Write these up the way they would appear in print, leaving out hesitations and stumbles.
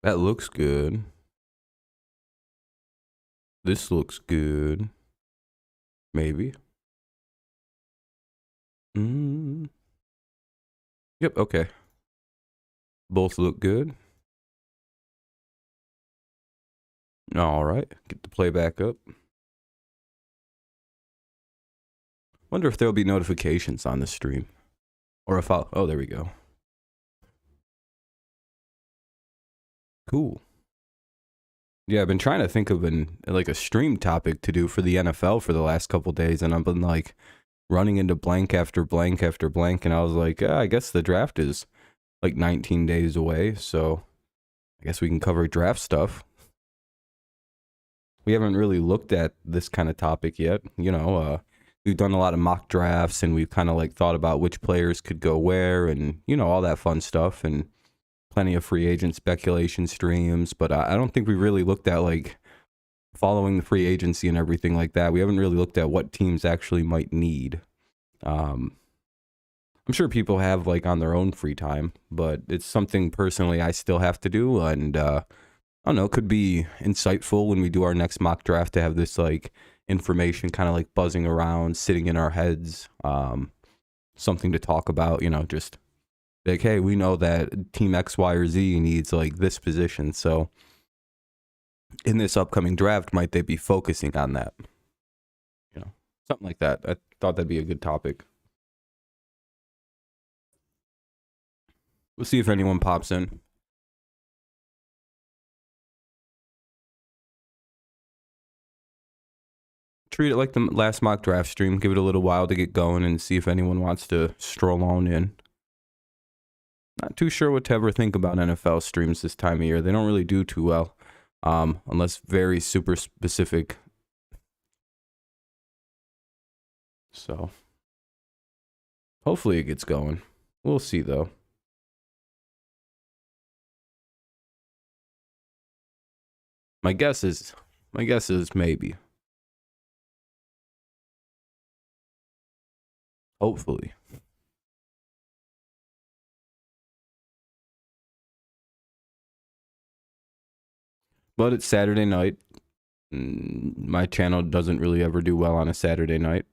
That looks good. This looks good. Maybe. Yep, okay. Both look good. All right, get the playback up. Wonder if there'll be notifications on the stream. Or if I'll, oh, there we go. Cool. Yeah, I've been trying to think of a stream topic to do for the NFL for the last couple days, and I've been like running into blank after blank after blank, and I was like, I guess the draft is like 19 days away, so I guess we can cover draft stuff. We haven't really looked at this kind of topic yet. You know, we've done a lot of mock drafts, and we've kind of like thought about which players could go where, and you know, all that fun stuff, and plenty of free agent speculation streams. But I don't think we really looked at like following the free agency and everything like that. We haven't really looked at what teams actually might need. I'm sure people have like on their own free time, but it's something personally I still have to do, and I don't know, it could be insightful when we do our next mock draft to have this like information kind of like buzzing around, sitting in our heads, something to talk about, you know, just like, hey, we know that team X, Y, or Z needs like this position, so in this upcoming draft, might they be focusing on that? You know, something like that. I thought that'd be a good topic. We'll see if anyone pops in. Treat it like the last mock draft stream. Give it a little while to get going and see if anyone wants to stroll on in. Not too sure what to ever think about NFL streams this time of year. They don't really do too well, unless very super specific. So, hopefully it gets going. We'll see though. My guess is maybe. Hopefully. But it's Saturday night. My channel doesn't really ever do well on a Saturday night.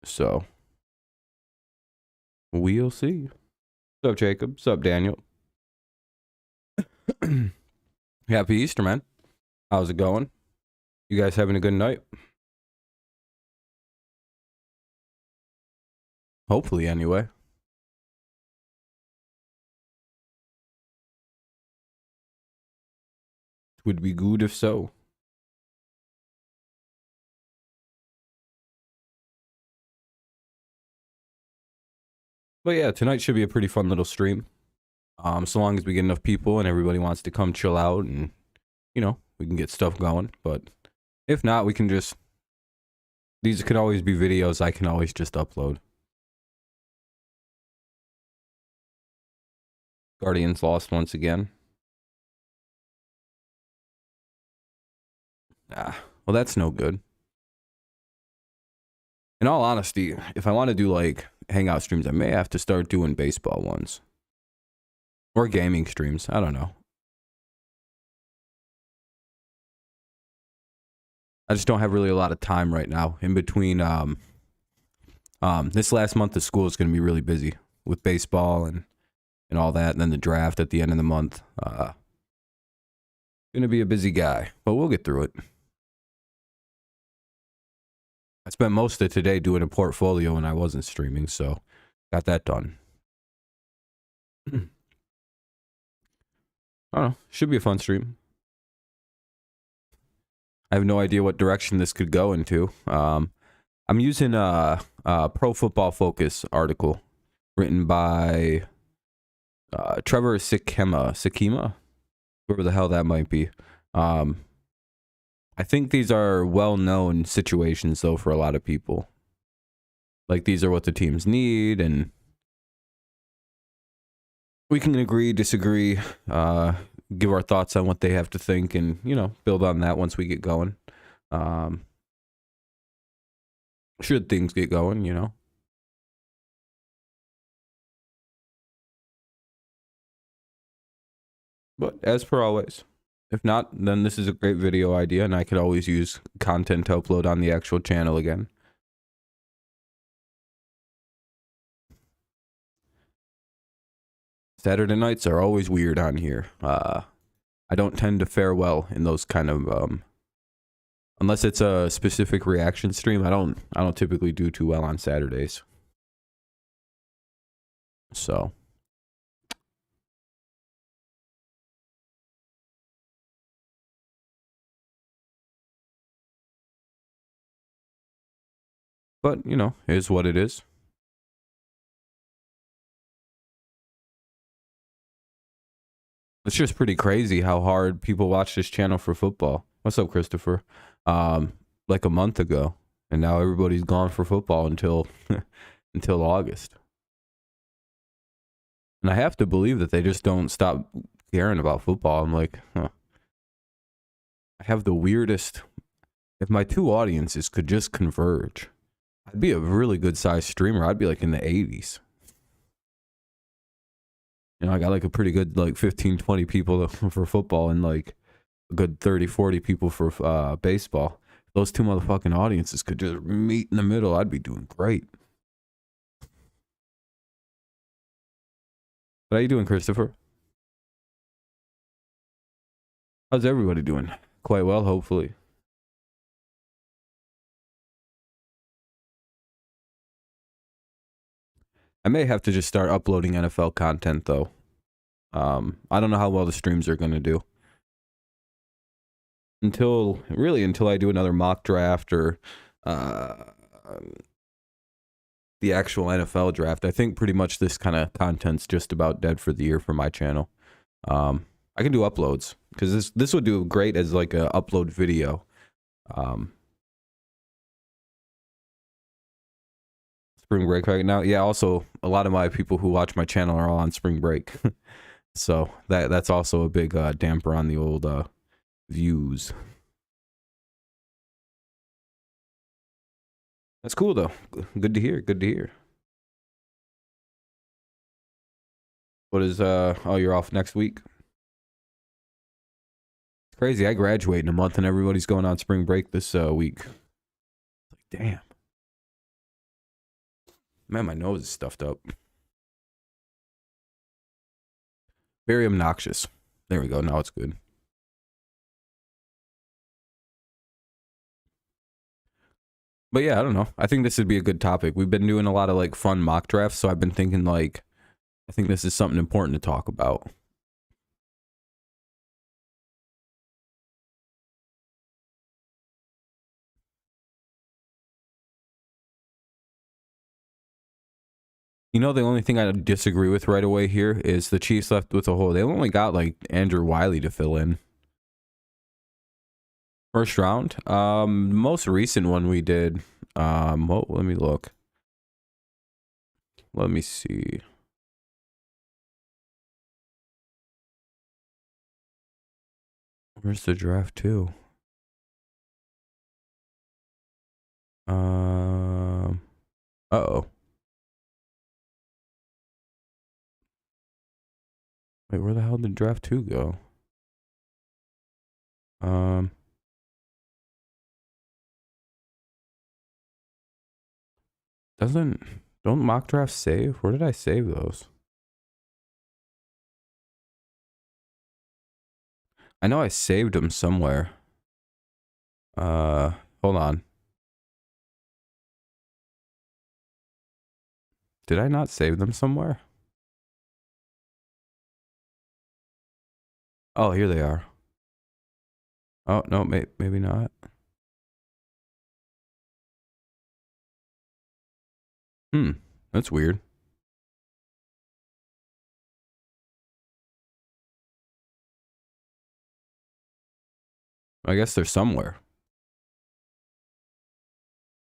So, we'll see. What's up, Jacob? What's up, Daniel? Happy Easter, man. How's it going? You guys having a good night? Hopefully, anyway. Would be good if so. But yeah, tonight should be a pretty fun little stream. So long as we get enough people and everybody wants to come chill out and, you know, we can get stuff going. But if not, we can just, these could always be videos I can always just upload. Guardians lost once again. Well, that's no good. In all honesty, if I want to do like hangout streams, I may have to start doing baseball ones. Or gaming streams. I don't know. I just don't have really a lot of time right now. In between, this last month of school is going to be really busy with baseball and all that, and then the draft at the end of the month. Gonna be a busy guy, but we'll get through it. I spent most of today doing a portfolio when I wasn't streaming, so got that done. I don't know. Should be a fun stream. I have no idea what direction this could go into. I'm using a Pro Football Focus article written by Trevor Sikima, whoever the hell that might be. I think these are well-known situations, though, for a lot of people. Like, these are what the teams need, and we can agree, disagree, give our thoughts on what they have to think, and, you know, build on that once we get going. Should things get going, you know. But as per always, if not, then this is a great video idea, and I could always use content to upload on the actual channel again. Saturday nights are always weird on here. I don't tend to fare well in those kind of unless it's a specific reaction stream. I don't typically do too well on Saturdays. So but you know, it is what it is. It's just pretty crazy how hard people watch this channel for football. What's up, Christopher? Like a month ago, and now everybody's gone for football until until August. And I have to believe that they just don't stop caring about football. I'm like, huh. I have the weirdest. If my two audiences could just converge, I'd be a really good sized streamer. I'd be like in the 80s. You know, I got like a pretty good like 15, 20 people for football and like a good 30, 40 people for baseball. Those two motherfucking audiences could just meet in the middle. I'd be doing great. How you doing, Christopher? How's everybody doing? Quite well, hopefully. I may have to just start uploading NFL content though. I don't know how well the streams are gonna do. Until I do another mock draft or the actual NFL draft. I think pretty much this kind of content's just about dead for the year for my channel. I can do uploads because this would do great as like a upload video. Spring break right now. Yeah, also a lot of my people who watch my channel are all on spring break. So that's also a big damper on the old views. That's cool though. Good to hear. Good to hear. What is oh, you're off next week? It's crazy. I graduate in a month and everybody's going on spring break this week. Like, damn. Man, my nose is stuffed up. Very obnoxious. There we go. Now it's good. But yeah, I don't know. I think this would be a good topic. We've been doing a lot of like fun mock drafts, so I've been thinking like, I think this is something important to talk about. You know, the only thing I disagree with right away here is the Chiefs left with a hole. They only got like Andrew Wiley to fill in. First round. Most recent one we did. Well, let me look. Let me see. Where's the draft too? Uh-oh. Wait, where the hell did draft 2 go? Don't mock drafts save? Where did I save those? I know I saved them somewhere. Hold on. Did I not save them somewhere? Oh, here they are. Oh, no, maybe not. That's weird. I guess they're somewhere.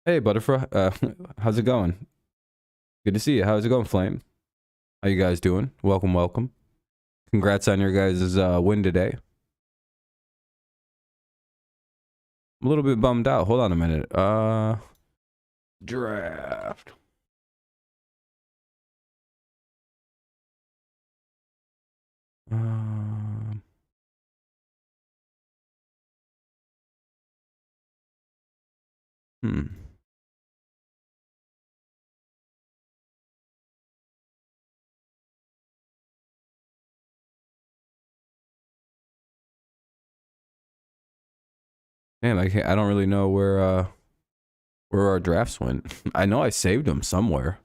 Hey, Butterfly. How's it going? Good to see you. How's it going, Flame? How you guys doing? Welcome, welcome. Congrats on your guys' win today. I'm a little bit bummed out. Hold on a minute. Draft. Damn, I don't really know where our drafts went. I know I saved them somewhere.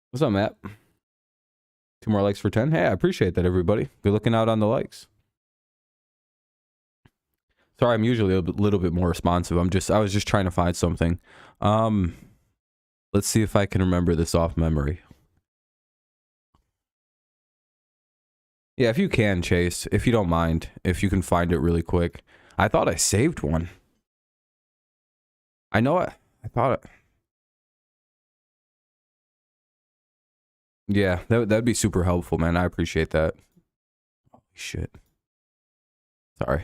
What's up, Matt? 2 more likes for 10. Hey, I appreciate that, everybody. Good looking out on the likes. Sorry, I'm usually a little bit more responsive. I was just trying to find something. Let's see if I can remember this off memory. Yeah, if you can, Chase, if you don't mind, if you can find it really quick. I thought I saved one. I know I thought it. Yeah, that'd be super helpful, man. I appreciate that. Holy shit. Sorry.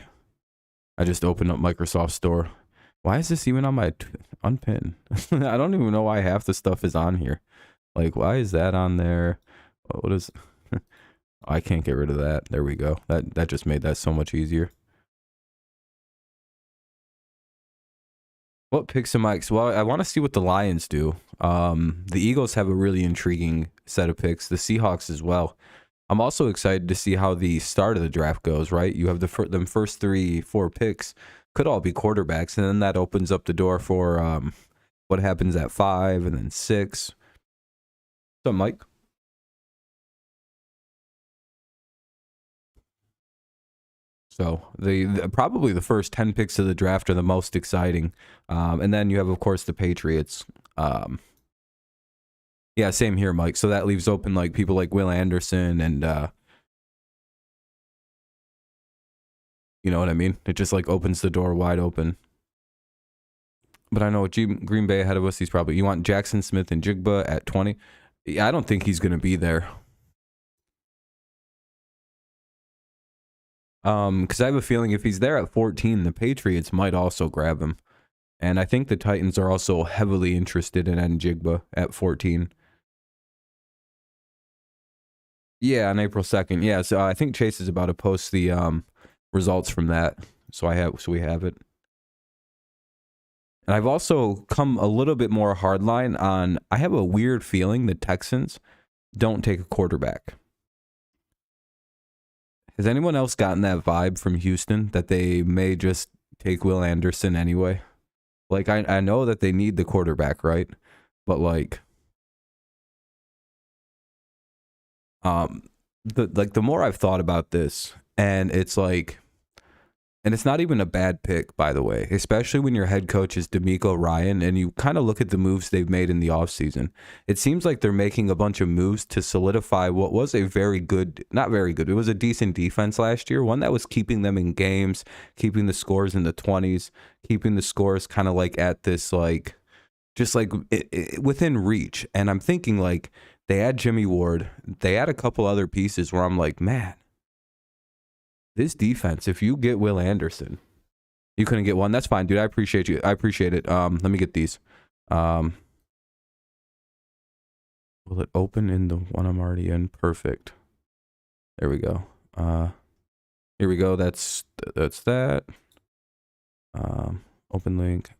I just opened up Microsoft Store. Why is this even on my unpin? I don't even know why half the stuff is on here. Like, why is that on there? What is... I can't get rid of that. There we go. That just made that so much easier. What picks am I? Well, I want to see what the Lions do. The Eagles have a really intriguing set of picks. The Seahawks as well. I'm also excited to see how the start of the draft goes, right? You have them first 3-4 picks could all be quarterbacks, and then that opens up the door for what happens at 5 and then 6. What's up, Mike? So probably the first 10 picks of the draft are the most exciting. And then you have, of course, the Patriots. Yeah, same here, Mike. So that leaves open like people like Will Anderson and you know what I mean? It just like opens the door wide open. But I know Green Bay ahead of us. You want Jackson Smith and Jigba at 20. Yeah, I don't think he's going to be there. Because I have a feeling if he's there at 14, the Patriots might also grab him. And I think the Titans are also heavily interested in Njigba at 14. Yeah, on April 2nd. Yeah, so I think Chase is about to post the results from that. So we have it. And I've also come a little bit more hardline on, I have a weird feeling the Texans don't take a quarterback. Has anyone else gotten that vibe from Houston that they may just take Will Anderson anyway? Like, I know that they need the quarterback, right? But like, the more I've thought about this, and it's like, and it's not even a bad pick, by the way, especially when your head coach is DeMeco Ryan and you kind of look at the moves they've made in the offseason. It seems like they're making a bunch of moves to solidify what was a very good, not very good, it was a decent defense last year, one that was keeping them in games, keeping the scores in the 20s, keeping the scores kind of like at this, like, just like within reach. And I'm thinking like they had Jimmy Ward, they had a couple other pieces where I'm like, man, this defense, if you get Will Anderson, you couldn't get one. That's fine, dude. I appreciate you. I appreciate it. Let me get these. Will it open in the one I'm already in? Perfect. There we go. Here we go. That's that. Open link.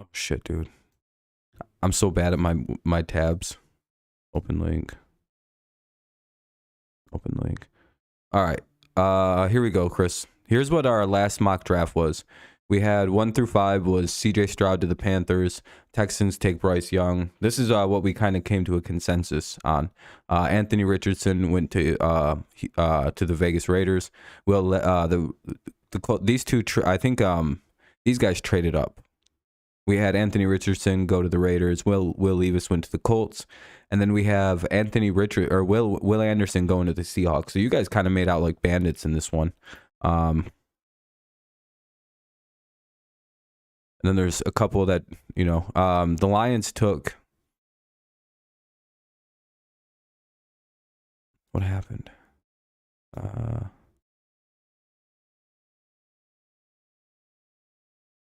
Oh shit, dude. I'm so bad at my tabs. Open link. Open link. All right. Here we go, Chris. Here's what our last mock draft was. We had 1 through 5 was CJ Stroud to the Panthers. Texans take Bryce Young. This is what we kind of came to a consensus on. Anthony Richardson went to the Vegas Raiders. Well, these two, I think these guys traded up. We had Anthony Richardson go to the Raiders. Will Levis went to the Colts. And then we have Will Anderson going to the Seahawks. So you guys kind of made out like bandits in this one. And then there's a couple that, you know, the Lions took. What happened?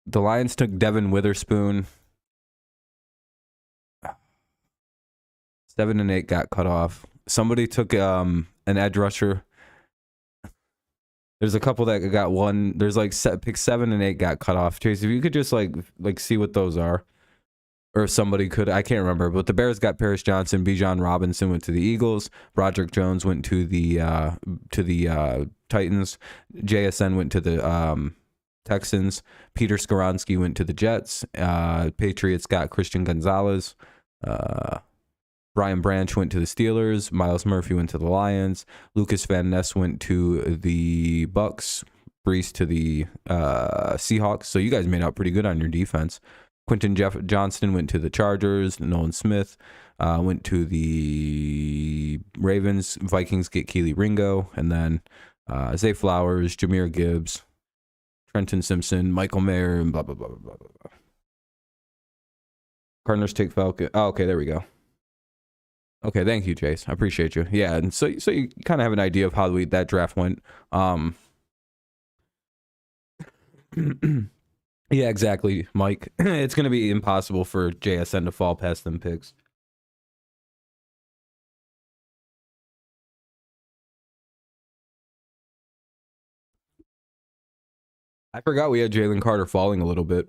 The Lions took Devin Witherspoon. 7 and 8 got cut off. Somebody took an edge rusher. There's a couple that got one. There's like pick 7 and 8 got cut off. Chase, if you could just like see what those are, or somebody could, I can't remember. But the Bears got Paris Johnson, Bijan Robinson went to the Eagles, Broderick Jones went to the Titans, JSN went to the Texans, Peter Skoronski went to the Jets, Patriots got Christian Gonzalez, Brian Branch went to the Steelers, Miles Murphy went to the Lions, Lucas Van Ness went to the Bucks, Brees to the Seahawks. So you guys made out pretty good on your defense. Quentin Johnston went to the Chargers. Nolan Smith went to the Ravens. Vikings get Keely Ringo. And then Zay Flowers, Jahmyr Gibbs, Trenton Simpson, Michael Mayer, and blah, blah, blah, blah, blah, blah. Cardinals take Falcon. Oh, okay, there we go. Okay, thank you, Chase. I appreciate you. Yeah, and so you kind of have an idea of how that draft went. Yeah, exactly, Mike. It's going to be impossible for JSN to fall past them picks. I forgot we had Jalen Carter falling a little bit.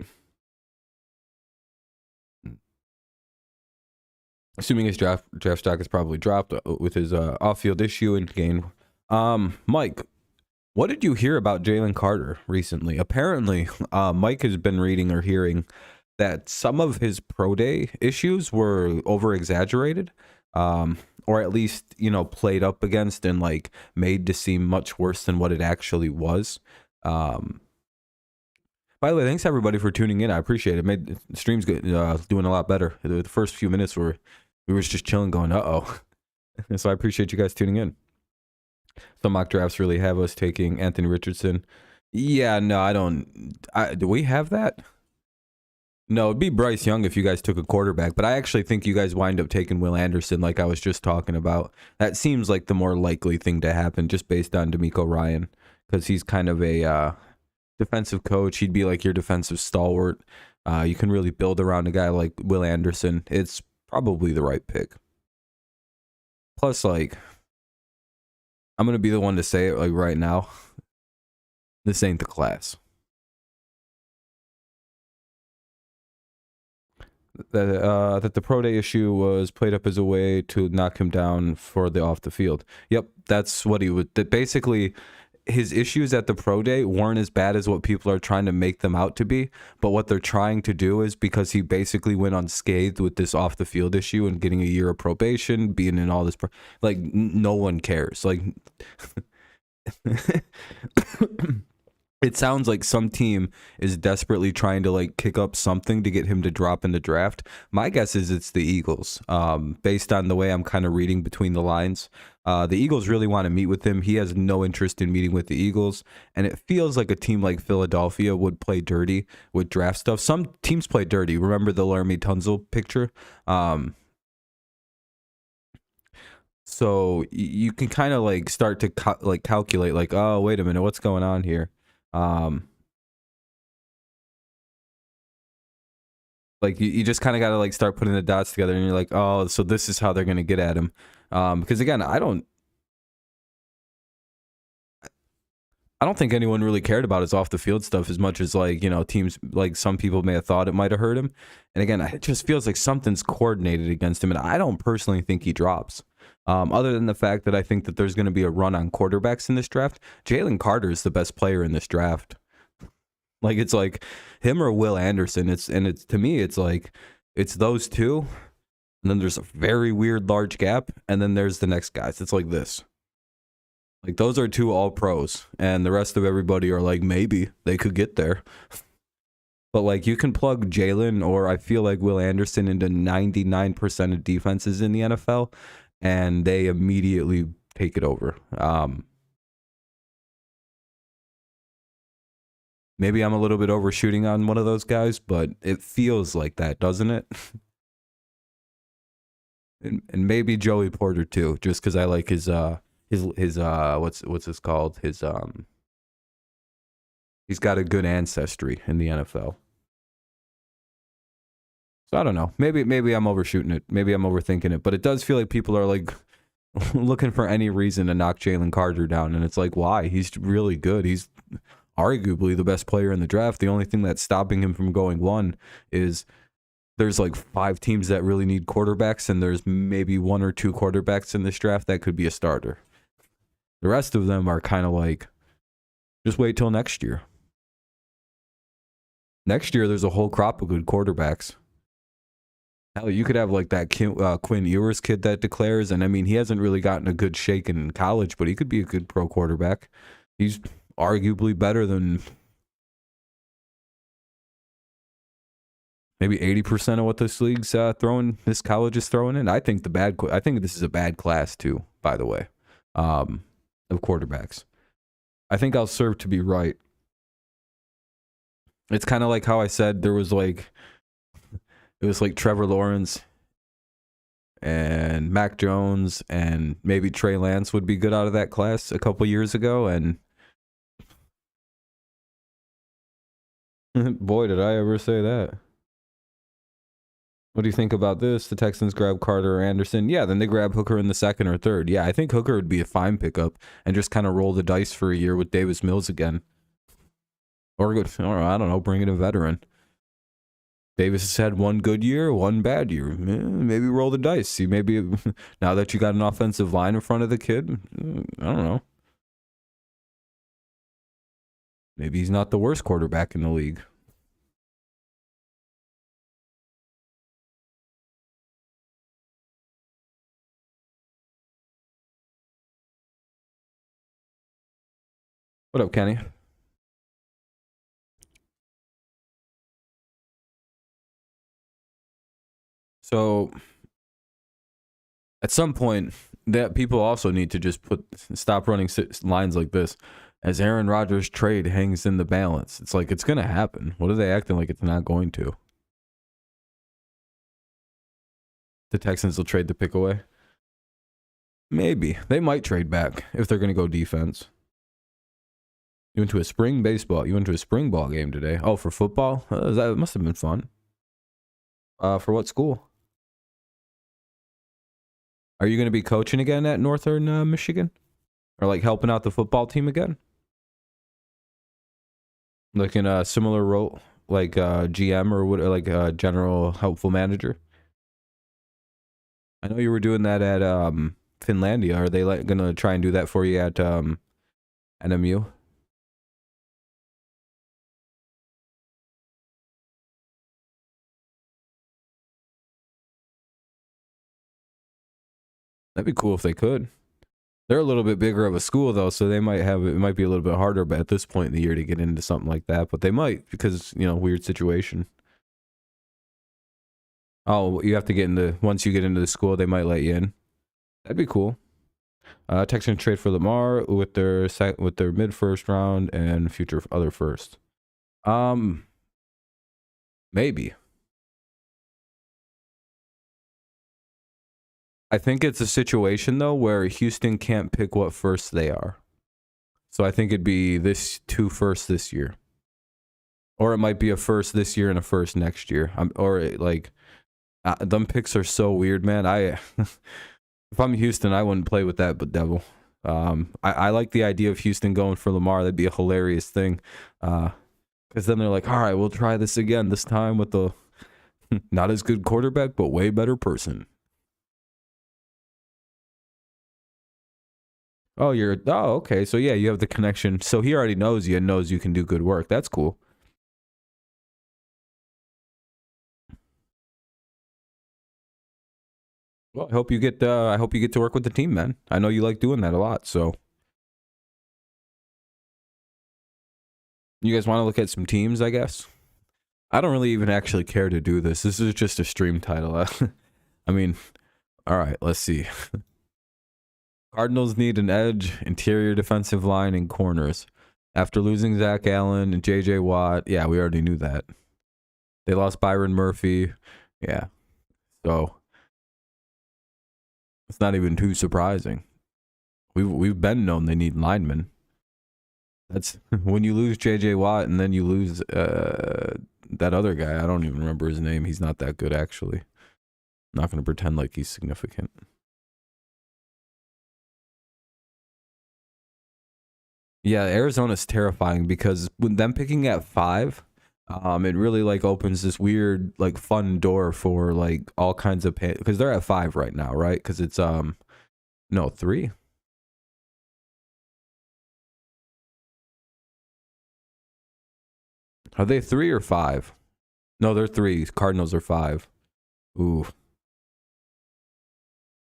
Assuming his draft stock is probably dropped with his off-field issue and gain. Mike, what did you hear about Jalen Carter recently? Apparently, Mike has been reading or hearing that some of his pro day issues were over-exaggerated, or at least, played up against and like made to seem much worse than what it actually was. By the way, thanks everybody for tuning in. I appreciate it. Made the streams good, doing a lot better. The first few minutes we were just chilling, going, uh-oh. So I appreciate you guys tuning in. Some mock drafts really have us taking Anthony Richardson. Yeah, no, I don't. Do we have that? No, it'd be Bryce Young if you guys took a quarterback, but I actually think you guys wind up taking Will Anderson like I was just talking about. That seems like the more likely thing to happen just based on DeMeco Ryan, because he's kind of a defensive coach. He'd be like your defensive stalwart. You can really build around a guy like Will Anderson. It's probably the right pick. Plus, like, I'm going to be the one to say it like right now. This ain't the class. That the pro day issue was played up as a way to knock him down for the off the field. Yep, that's what he would. That basically, his issues at the pro day weren't as bad as what people are trying to make them out to be. But what they're trying to do is, because he basically went unscathed with this off the field issue and getting a year of probation, being in all this, like no one cares. Like, it sounds like some team is desperately trying to like kick up something to get him to drop in the draft. My guess is it's the Eagles. Based on the way I'm kind of reading between the lines, the Eagles really want to meet with him. He has no interest in meeting with the Eagles, and it feels like a team like Philadelphia would play dirty with draft stuff. Some teams play dirty. Remember the Laramie Tunsil picture? So you can kind of like start to calculate like, oh, wait a minute, what's going on here? Like you just kind of got to like start putting the dots together, and you're like, oh, so this is how they're going to get at him. Because again, I don't think anyone really cared about his off the field stuff as much as like, teams, like some people may have thought it might have hurt him. And again, it just feels like something's coordinated against him, and I don't personally think he drops. Other than the fact that I think that there's going to be a run on quarterbacks in this draft, Jalen Carter is the best player in this draft. Like, it's like him or Will Anderson. It's to me, it's like it's those two, and then there's a very weird large gap, and then there's the next guys. It's like this. Like, those are two all pros, and the rest of everybody are like, maybe they could get there. But like, you can plug Jalen or I feel like Will Anderson into 99% of defenses in the NFL, and they immediately take it over. Maybe I'm a little bit overshooting on one of those guys, but it feels like that, doesn't it? and maybe Joey Porter too, just because I like his what's this called? He's got a good ancestry in the NFL. So I don't know. Maybe I'm overshooting it. Maybe I'm overthinking it. But it does feel like people are like looking for any reason to knock Jalen Carter down, and it's like, why? He's really good. He's arguably the best player in the draft. The only thing that's stopping him from going one is there's like 5 teams that really need quarterbacks, and there's maybe 1 or 2 quarterbacks in this draft that could be a starter. The rest of them are kind of like, just wait till next year. Next year, there's a whole crop of good quarterbacks. Hell, you could have like that Quinn Ewers kid that declares, and I mean, he hasn't really gotten a good shake in college, but he could be a good pro quarterback. He's arguably better than maybe 80% of what this league's this college is throwing in. I think this is a bad class too, by the way, of quarterbacks. I think I'll serve to be right. It's kind of like how I said it was like Trevor Lawrence and Mac Jones and maybe Trey Lance would be good out of that class a couple years ago, and boy, did I ever say that. What do you think about this? The Texans grab Carter or Anderson. Yeah, then they grab Hooker in the 2nd or 3rd. Yeah, I think Hooker would be a fine pickup and just kind of roll the dice for a year with Davis Mills again. Or I don't know, bring in a veteran. Davis has had 1 good year, 1 bad year. Maybe roll the dice. See, maybe now that you got an offensive line in front of the kid, I don't know. Maybe he's not the worst quarterback in the league. What up, Kenny? So at some point, that people also need to just stop running lines like this. As Aaron Rodgers' trade hangs in the balance, it's like it's gonna happen. What are they acting like it's not going to? The Texans will trade the pick away. Maybe they might trade back if they're gonna go defense. You went to a spring ball game today. Oh, for football? That must have been fun. For what school? Are you going to be coaching again at Northern Michigan? Or like helping out the football team again? Like in a similar role, like GM or what, or like a general helpful manager? I know you were doing that at Finlandia. Are they going to try and do that for you at NMU? That'd be cool if they could. They're a little bit bigger of a school though, so it might be a little bit harder, but at this point in the year to get into something like that. But they might, because weird situation. Oh, you have to get into, once you get into the school, they might let you in. That'd be cool. Texans trade for Lamar with their mid first round and future other first. Maybe. I think it's a situation though where Houston can't pick what first they are. So I think it'd be 2 firsts this year. Or it might be a first this year and a first next year. Them picks are so weird, man. If I'm Houston, I wouldn't play with that, but devil. I like the idea of Houston going for Lamar. That'd be a hilarious thing. Because then they're like, all right, we'll try this again. This time with the not as good quarterback, but way better person. Oh, okay. So yeah, you have the connection. So he already knows you and knows you can do good work. That's cool. Well, I hope you get to work with the team, man. I know you like doing that a lot, so you guys want to look at some teams, I guess. I don't really even actually care to do this. This is just a stream title. I mean, all right, let's see. Cardinals need an edge, interior defensive line, and corners. After losing Zach Allen and J.J. Watt, yeah, we already knew that. They lost Byron Murphy, yeah. So it's not even too surprising. We've been known they need linemen. That's when you lose J.J. Watt and then you lose that other guy. I don't even remember his name. He's not that good, actually. I'm not going to pretend like he's significant. Yeah, Arizona's terrifying because when them picking at 5, it really like opens this weird like fun door for like all kinds of because they're at 5 right now, right? Because it's no 3. Are they 3 or 5? No, they're 3. Cardinals are 5. Ooh,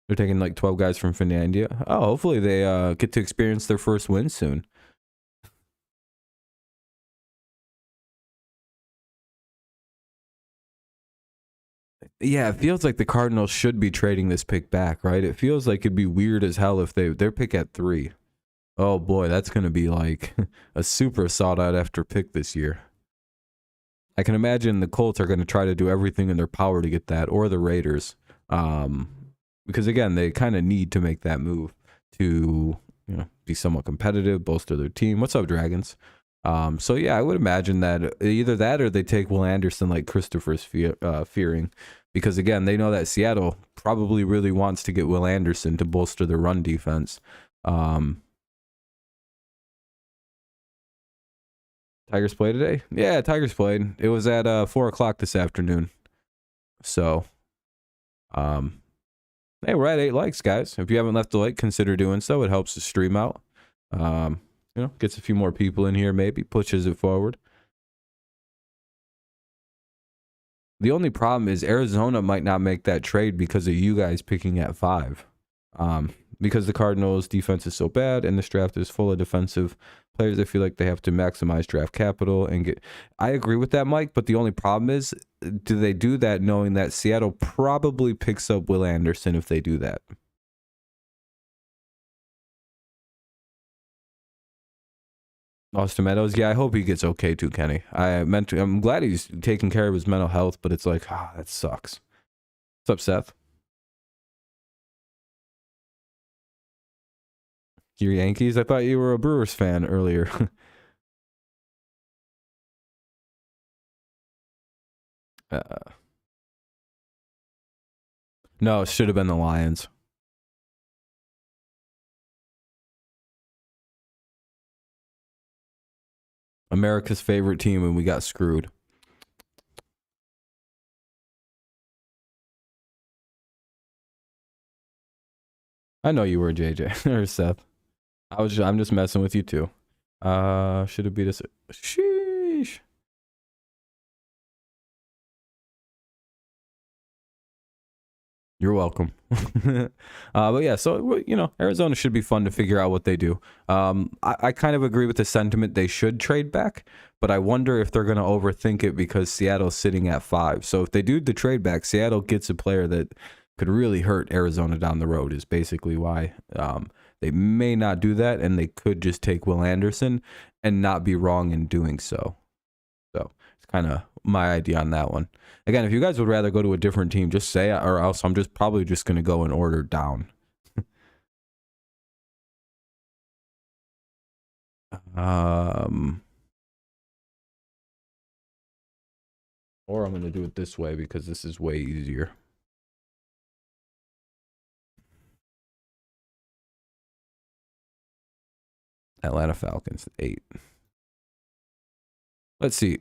they're taking like 12 guys from Finlandia. Oh, hopefully they get to experience their first win soon. Yeah, it feels like the Cardinals should be trading this pick back, right? It feels like it'd be weird as hell if their pick at 3. Oh boy, that's gonna be like a super sought out after pick this year. I can imagine the Colts are gonna try to do everything in their power to get that, or the Raiders, um, because again, they kind of need to make that move to be somewhat competitive, bolster their team. What's up, Dragons? So yeah, I would imagine that either that or they take Will Anderson like Christopher's fearing, because again, they know that Seattle probably really wants to get Will Anderson to bolster their run defense. Tigers play today? Yeah, Tigers played. It was at 4 o'clock this afternoon. So, um, hey, we're at 8 likes, guys. If you haven't left a like, consider doing so. It helps the stream out. Gets a few more people in here, maybe pushes it forward. The only problem is Arizona might not make that trade because of you guys picking at 5. Because the Cardinals' defense is so bad and this draft is full of defensive players, I feel like they have to maximize draft capital and get. I agree with that, Mike, but the only problem is, do they do that knowing that Seattle probably picks up Will Anderson if they do that? Austin Meadows, yeah, I hope he gets okay too, Kenny. I'm glad he's taking care of his mental health, but it's like, that sucks. What's up, Seth? Your Yankees? I thought you were a Brewers fan earlier. No, it should have been the Lions. America's favorite team, and we got screwed. I know you were JJ or Seth. I'm just messing with you too. Should it be this? Sheesh. You're welcome. But yeah, so Arizona should be fun to figure out what they do. I kind of agree with the sentiment they should trade back, but I wonder if they're going to overthink it because Seattle's sitting at 5. So if they do the trade back, Seattle gets a player that could really hurt Arizona down the road. Is basically why they may not do that, and they could just take Will Anderson and not be wrong in doing so. So it's kind of my idea on that one. Again, if you guys would rather go to a different team, just say it, or else I'm probably just going to go in order down. Or I'm going to do it this way because this is way easier. Atlanta Falcons, 8. Let's see.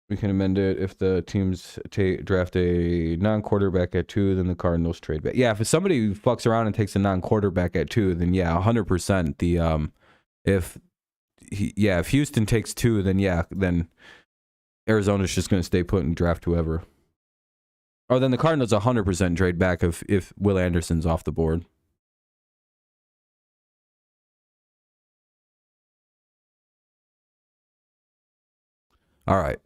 We can amend it if the teams draft a non-quarterback at 2, then the Cardinals trade back. Yeah, if somebody fucks around and takes a non-quarterback at 2, then yeah, 100%. If Houston takes 2, then Arizona's just going to stay put and draft whoever. Or then the Cardinals 100% trade back if Will Anderson's off the board. All right.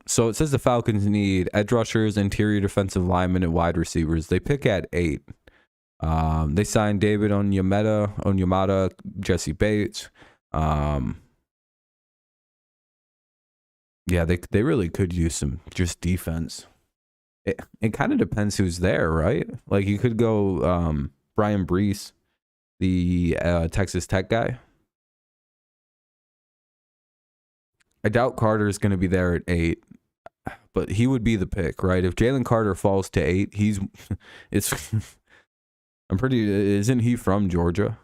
So it says the Falcons need edge rushers, interior defensive linemen, and wide receivers. They pick at 8. They signed David Onyemata, Jesse Bates. Yeah, they really could use some just defense. It kind of depends who's there, right? Like you could go Brian Brees, the Texas Tech guy. I doubt Carter's going to be there at 8, but he would be the pick, right? If Jalen Carter falls to 8, it's isn't he from Georgia?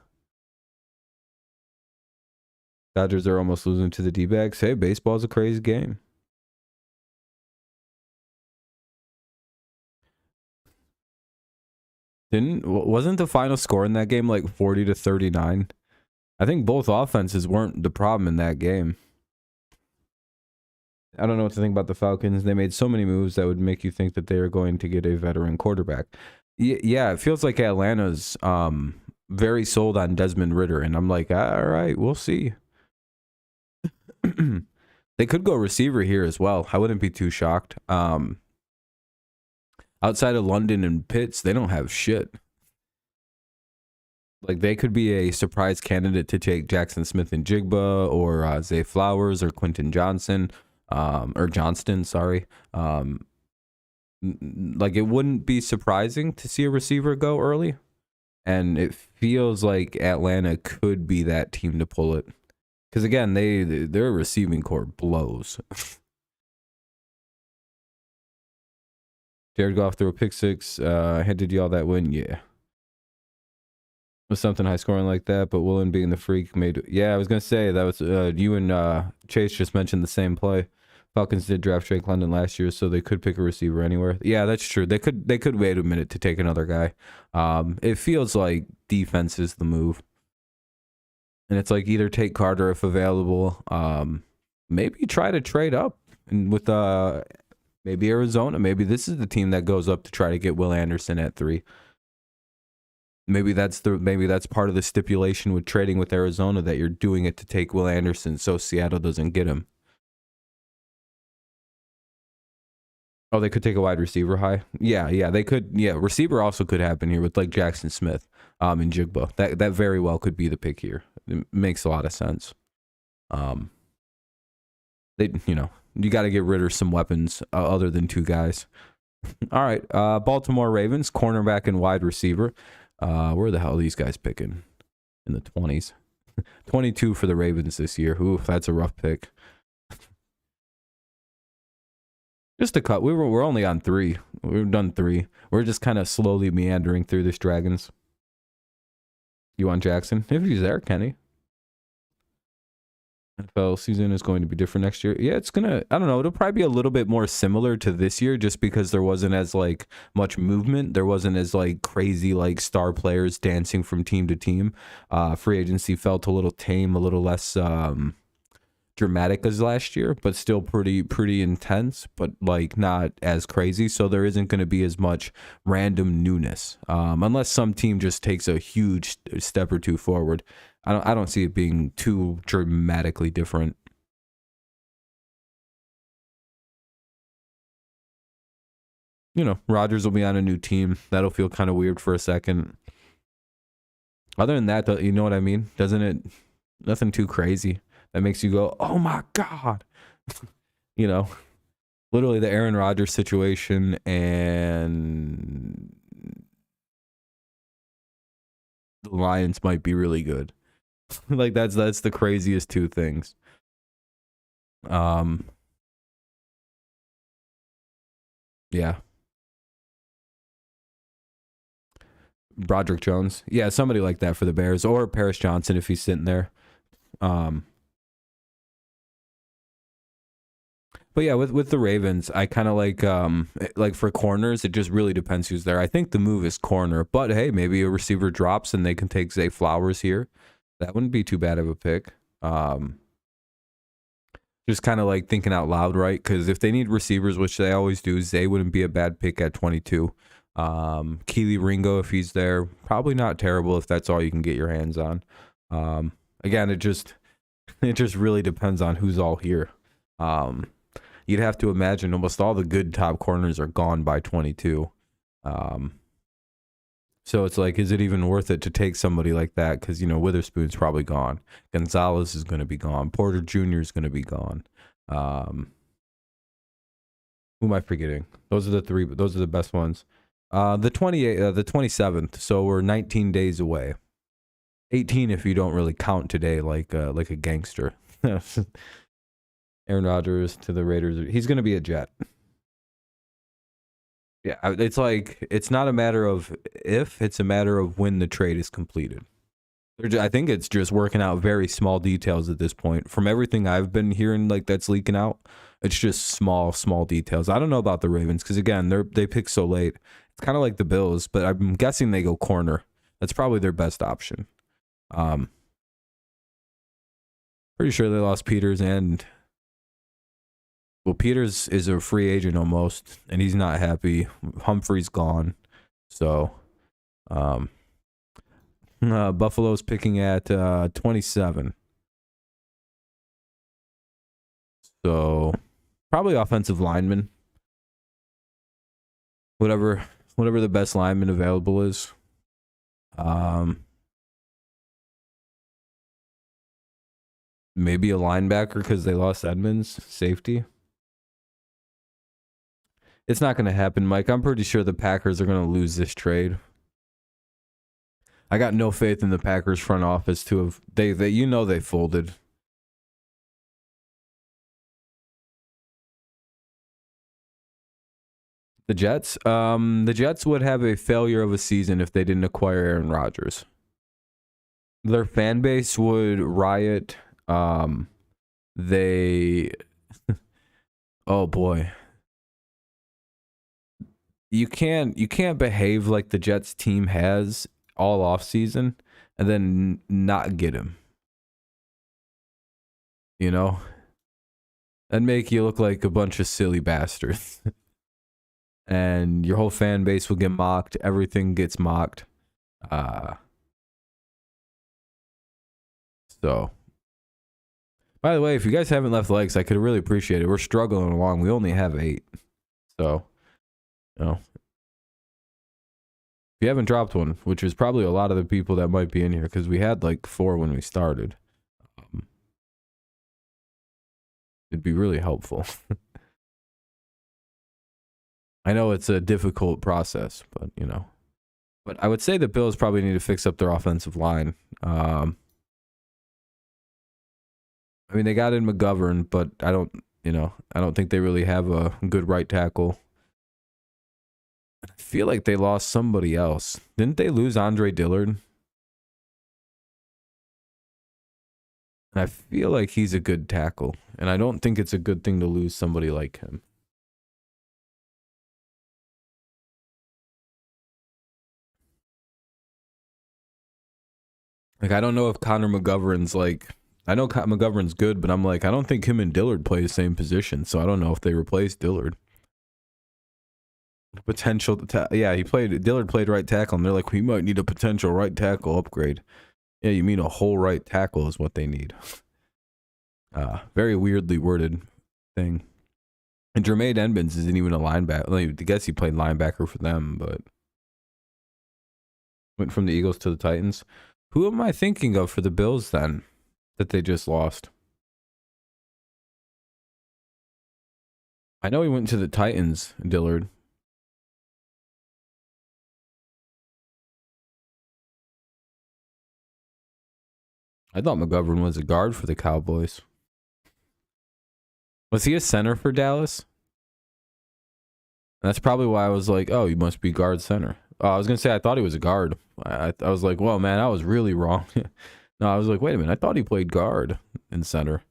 Dodgers are almost losing to the D-backs. Hey, baseball's a crazy game. Wasn't the final score in that game like 40-39? I think both offenses weren't the problem in that game. I don't know what to think about the Falcons. They made so many moves that would make you think that they are going to get a veteran quarterback. Yeah, it feels like Atlanta's very sold on Desmond Ridder, and I'm like, all right, we'll see. They could go receiver here as well. I wouldn't be too shocked. Outside of London and Pitts, they don't have shit. Like, they could be a surprise candidate to take Jackson Smith and Jigba, or Zay Flowers, or Quentin Johnson, or Johnston, sorry. Like, it wouldn't be surprising to see a receiver go early. And it feels like Atlanta could be that team to pull it. Because, again, their receiving core blows. Jared Goff threw a pick 6. Handed you all that win? Yeah. Was something high scoring like that, but Woolen being the freak made... Yeah, I was going to say, that was... you and Chase just mentioned the same play. Falcons did draft Drake London last year, so they could pick a receiver anywhere. Yeah, that's true. They could wait a minute to take another guy. It feels like defense is the move. And it's like either take Carter if available. Maybe try to trade up and with maybe Arizona. Maybe this is the team that goes up to try to get Will Anderson at 3. Maybe that's part of the stipulation with trading with Arizona, that you're doing it to take Will Anderson so Seattle doesn't get him. Oh, they could take a wide receiver high. Yeah, they could. Yeah, receiver also could happen here with like Jackson Smith, and Jigba. That very well could be the pick here. It makes a lot of sense. You got to get rid of some weapons other than 2 guys. All right, Baltimore Ravens, cornerback and wide receiver. Where the hell are these guys picking? In the 20s. 22 for the Ravens this year. Oof, that's a rough pick. Just a cut. We're only on 3. We've done 3. We're just kind of slowly meandering through this Dragons. You want Jackson? If he's there, Kenny. NFL season is going to be different next year. Yeah, it's gonna. I don't know. It'll probably be a little bit more similar to this year, just because there wasn't as like much movement. There wasn't as like crazy like star players dancing from team to team. Free agency felt a little tame, a little less dramatic as last year, but still pretty intense, but like not as crazy. So there isn't going to be as much random newness, unless some team just takes a huge step or 2 forward. I don't see it being too dramatically different. You know, Rodgers will be on a new team. That'll feel kind of weird for a second. Other than that, you know what I mean? Doesn't it? Nothing too crazy that makes you go, oh my God. You know, literally the Aaron Rodgers situation and the Lions might be really good. Like that's the craziest 2 things. Yeah. Broderick Jones. Yeah, somebody like that for the Bears, or Paris Johnson if he's sitting there. But yeah, with the Ravens, I kind of like for corners, it just really depends who's there. I think the move is corner, but hey, maybe a receiver drops and they can take Zay Flowers here. That wouldn't be too bad of a pick. Just kind of like thinking out loud, right? Because if they need receivers, which they always do, Zay wouldn't be a bad pick at 22. Keely Ringo, if he's there, probably not terrible if that's all you can get your hands on. Again, it just really depends on who's all here. You'd have to imagine almost all the good top corners are gone by 22. So it's like, is it even worth it to take somebody like that? Because, you know, Witherspoon's probably gone. Gonzalez is going to be gone. Porter Jr. is going to be gone. Who am I forgetting? Those are the 3. Those are the best ones. The 27th. So we're 19 days away. 18 if you don't really count today like a gangster. Aaron Rodgers to the Raiders. He's going to be a Jet. Yeah, it's like it's not a matter of if, it's a matter of when the trade is completed. I think it's just working out very small details at this point. From everything I've been hearing, like that's leaking out, it's just small details. I don't know about the Ravens because again, they pick so late. It's kind of like the Bills, but I'm guessing they go corner. That's probably their best option. Um, Pretty sure they lost Peters and well, Peters is a free agent almost, and he's not happy. Humphrey's gone, so um, Buffalo's picking at 27. So probably offensive lineman. Whatever the best lineman available is. Maybe a linebacker because they lost Edmonds, safety. It's not going to happen, Mike. I'm pretty sure the Packers are going to lose this trade. I got no faith in the Packers front office to have they they folded. The Jets would have a failure of a season if they didn't acquire Aaron Rodgers. Their fan base would riot. They oh boy. You can't behave like the Jets team has all off season and then not get him. You know? And make you look like a bunch of silly bastards. And your whole fan base will get mocked. Everything gets mocked. So, by the way, if you guys haven't left likes, I could really appreciate it. We're struggling along. We only have 8. So, you know, if you haven't dropped one, which is probably a lot of the people that might be in here, because we had like 4 when we started, it'd be really helpful. I know it's a difficult process, but you know. But I would say the Bills probably need to fix up their offensive line. I mean, they got in McGovern, but I don't think they really have a good right tackle. I feel like they lost somebody else. Didn't they lose Andre Dillard? And I feel like he's a good tackle, and I don't think it's a good thing to lose somebody like him. Like, I don't know if Connor McGovern's like, I know McGovern's good, but I'm like, I don't think him and Dillard play the same position, so I don't know if they replace Dillard. Potential, yeah, Dillard played right tackle, and they're like, we might need a potential right tackle upgrade. Yeah, you mean a whole right tackle is what they need. Very weirdly worded thing. And Jermaine Edmonds isn't even a linebacker. Like, I guess he played linebacker for them, but went from the Eagles to the Titans. Who am I thinking of for the Bills then that they just lost? I know he went to the Titans, Dillard. I thought McGovern was a guard for the Cowboys. Was he a center for Dallas? And that's probably why I was like, oh, you must be guard center. I was going to say I thought he was a guard. I was like, well, man, I was really wrong. No, I was like, wait a minute. I thought he played guard and center.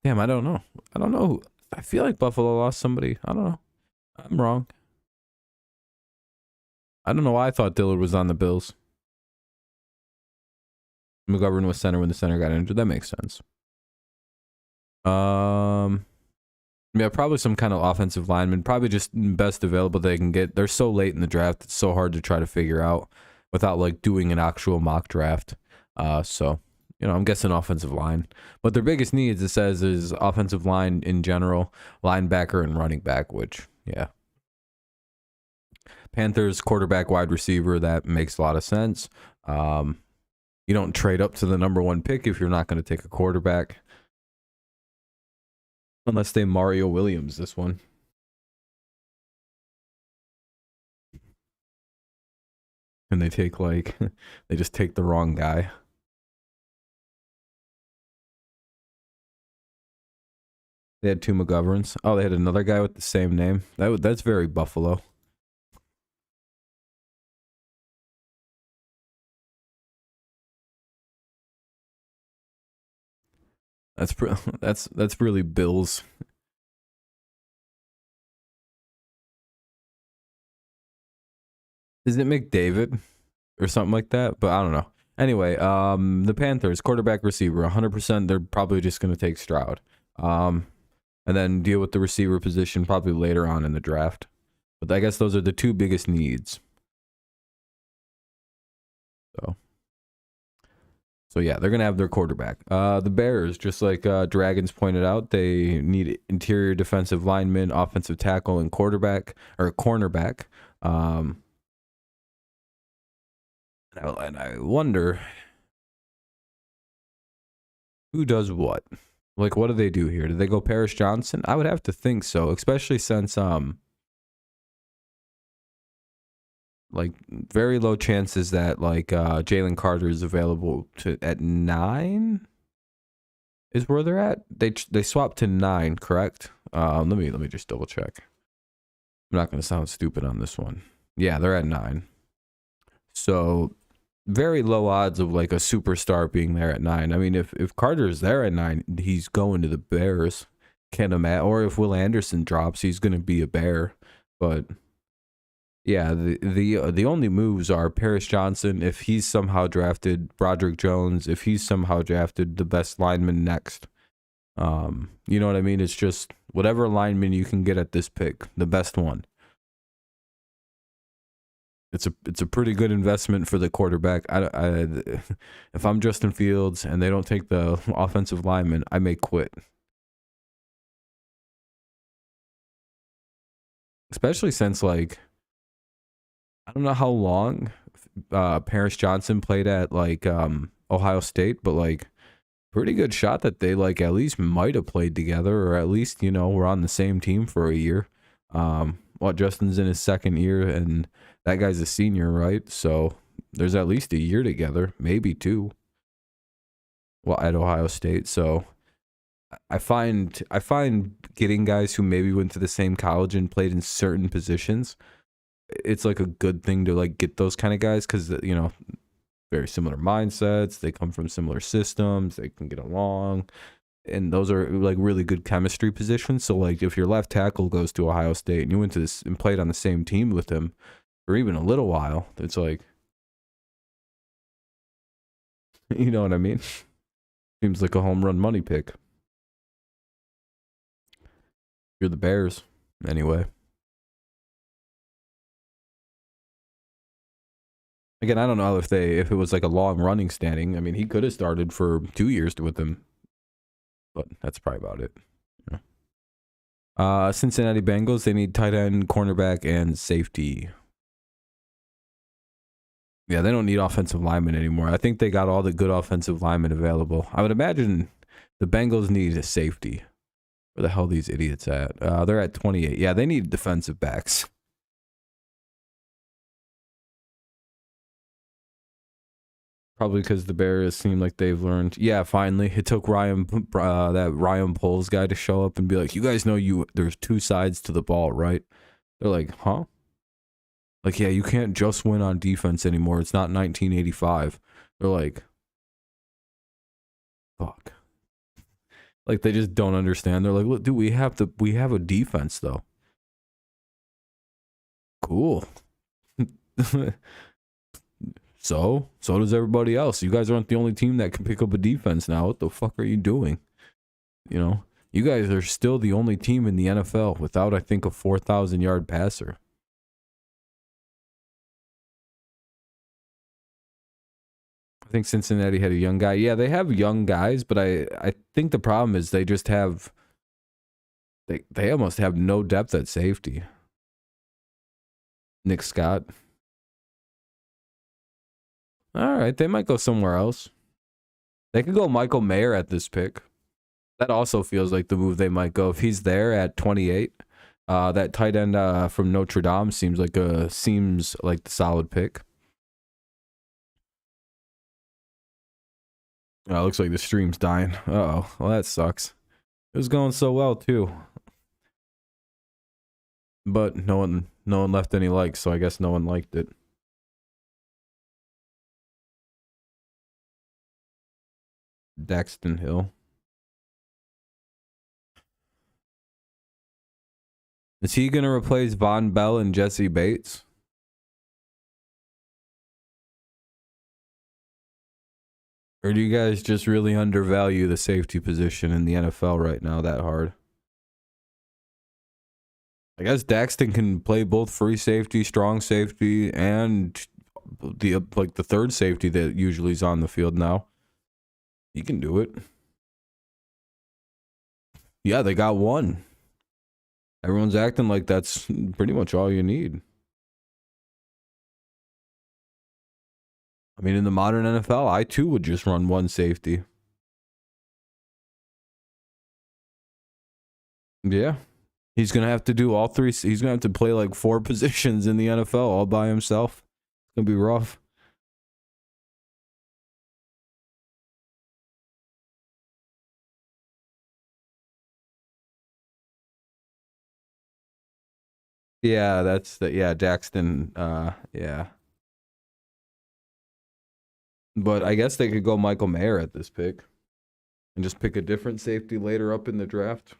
Damn, I don't know. I don't know. I feel like Buffalo lost somebody. I don't know. I'm wrong. I don't know why I thought Dillard was on the Bills. McGovern was center when the center got injured. That makes sense. Yeah, probably some kind of offensive lineman. Probably just best available they can get. They're so late in the draft. It's so hard to try to figure out without like doing an actual mock draft. So, you know, I'm guessing offensive line. But their biggest needs, it says, is offensive line in general, linebacker and running back, which, yeah. Panthers, quarterback, wide receiver, that makes a lot of sense. You don't trade up to the number 1 pick if you're not going to take a quarterback. Unless they Mario Williams this one. And they take like, they just take the wrong guy. They had two McGoverns. Oh, they had another guy with the same name. That's very Buffalo. That's that's really Bills. Is it McDavid or something like that? But I don't know. Anyway, the Panthers quarterback receiver 100%. They're probably just going to take Stroud. And then deal with the receiver position probably later on in the draft. But I guess those are the two biggest needs. So yeah, they're gonna have their quarterback. The Bears, just like Dragons pointed out, they need interior defensive lineman, offensive tackle, and quarterback or cornerback. And I wonder who does what. Like, what do they do here? Do they go Paris Johnson? I would have to think so, especially since like very low chances that like Jalen Carter is available at 9 is where they're at. They swapped to 9, correct? Let me just double check. I'm not gonna sound stupid on this one. Yeah, they're at 9. So very low odds of like a superstar being there at 9. I mean, if Carter is there at 9, he's going to the Bears. Can't imagine. Or if Will Anderson drops, he's gonna be a Bear. But yeah, the only moves are Paris Johnson if he's somehow drafted, Broderick Jones if he's somehow drafted, the best lineman next. You know what I mean? It's just whatever lineman you can get at this pick, the best one. It's a pretty good investment for the quarterback. If I'm Justin Fields and they don't take the offensive lineman, I may quit. Especially since like I don't know how long Paris Johnson played at like Ohio State, but like pretty good shot that they like at least might have played together, or at least, you know, we're on the same team for a year. Well, Justin's in his second year and that guy's a senior, right? So there's at least a year together, maybe 2. Well, at Ohio State. So I find getting guys who maybe went to the same college and played in certain positions, it's like a good thing to like get those kind of guys because, you know, very similar mindsets, they come from similar systems, they can get along, and those are like really good chemistry positions. So like if your left tackle goes to Ohio State and you went to this and played on the same team with him for even a little while, it's like, you know what I mean? Seems like a home run money pick. You're the Bears anyway. Again, I don't know if it was like a long running standing. I mean, he could have started for 2 years with them, but that's probably about it. Yeah. Cincinnati Bengals, they need tight end, cornerback, and safety. Yeah, they don't need offensive linemen anymore. I think they got all the good offensive linemen available. I would imagine the Bengals need a safety. Where the hell are these idiots at? They're at 28. Yeah, they need defensive backs. Probably because the Bears seem like they've learned. Yeah, finally, it took that Ryan Poles guy to show up and be like, "You guys know there's 2 sides to the ball, right?" They're like, "Huh?" Like, yeah, you can't just win on defense anymore. It's not 1985. They're like, fuck. Like they just don't understand. They're like, look, dude, we have a defense though. Cool. So does everybody else. You guys aren't the only team that can pick up a defense now. What the fuck are you doing? You know, you guys are still the only team in the NFL without, I think, a 4,000-yard passer. I think Cincinnati had a young guy. Yeah, they have young guys, but I think the problem is they just have they almost have no depth at safety. Nick Scott. All right, they might go somewhere else. They could go Michael Mayer at this pick. That also feels like the move they might go if he's there at 28. That tight end from Notre Dame seems like the solid pick. Oh, looks like the stream's dying. Uh-oh. Well, that sucks. It was going so well too. But no one left any likes, so I guess no one liked it. Daxton Hill. Is he going to replace Von Bell and Jesse Bates? Or do you guys just really undervalue the safety position in the NFL right now that hard? I guess Daxton can play both free safety, strong safety, and the third safety that usually is on the field now. He can do it. Yeah, they got one. Everyone's acting like that's pretty much all you need. I mean, in the modern NFL, I too would just run one safety. Yeah. He's going to have to do all three. He's going to have to play like 4 positions in the NFL all by himself. It's going to be rough. Yeah, that's the Daxton. Yeah. But I guess they could go Michael Mayer at this pick and just pick a different safety later up in the draft.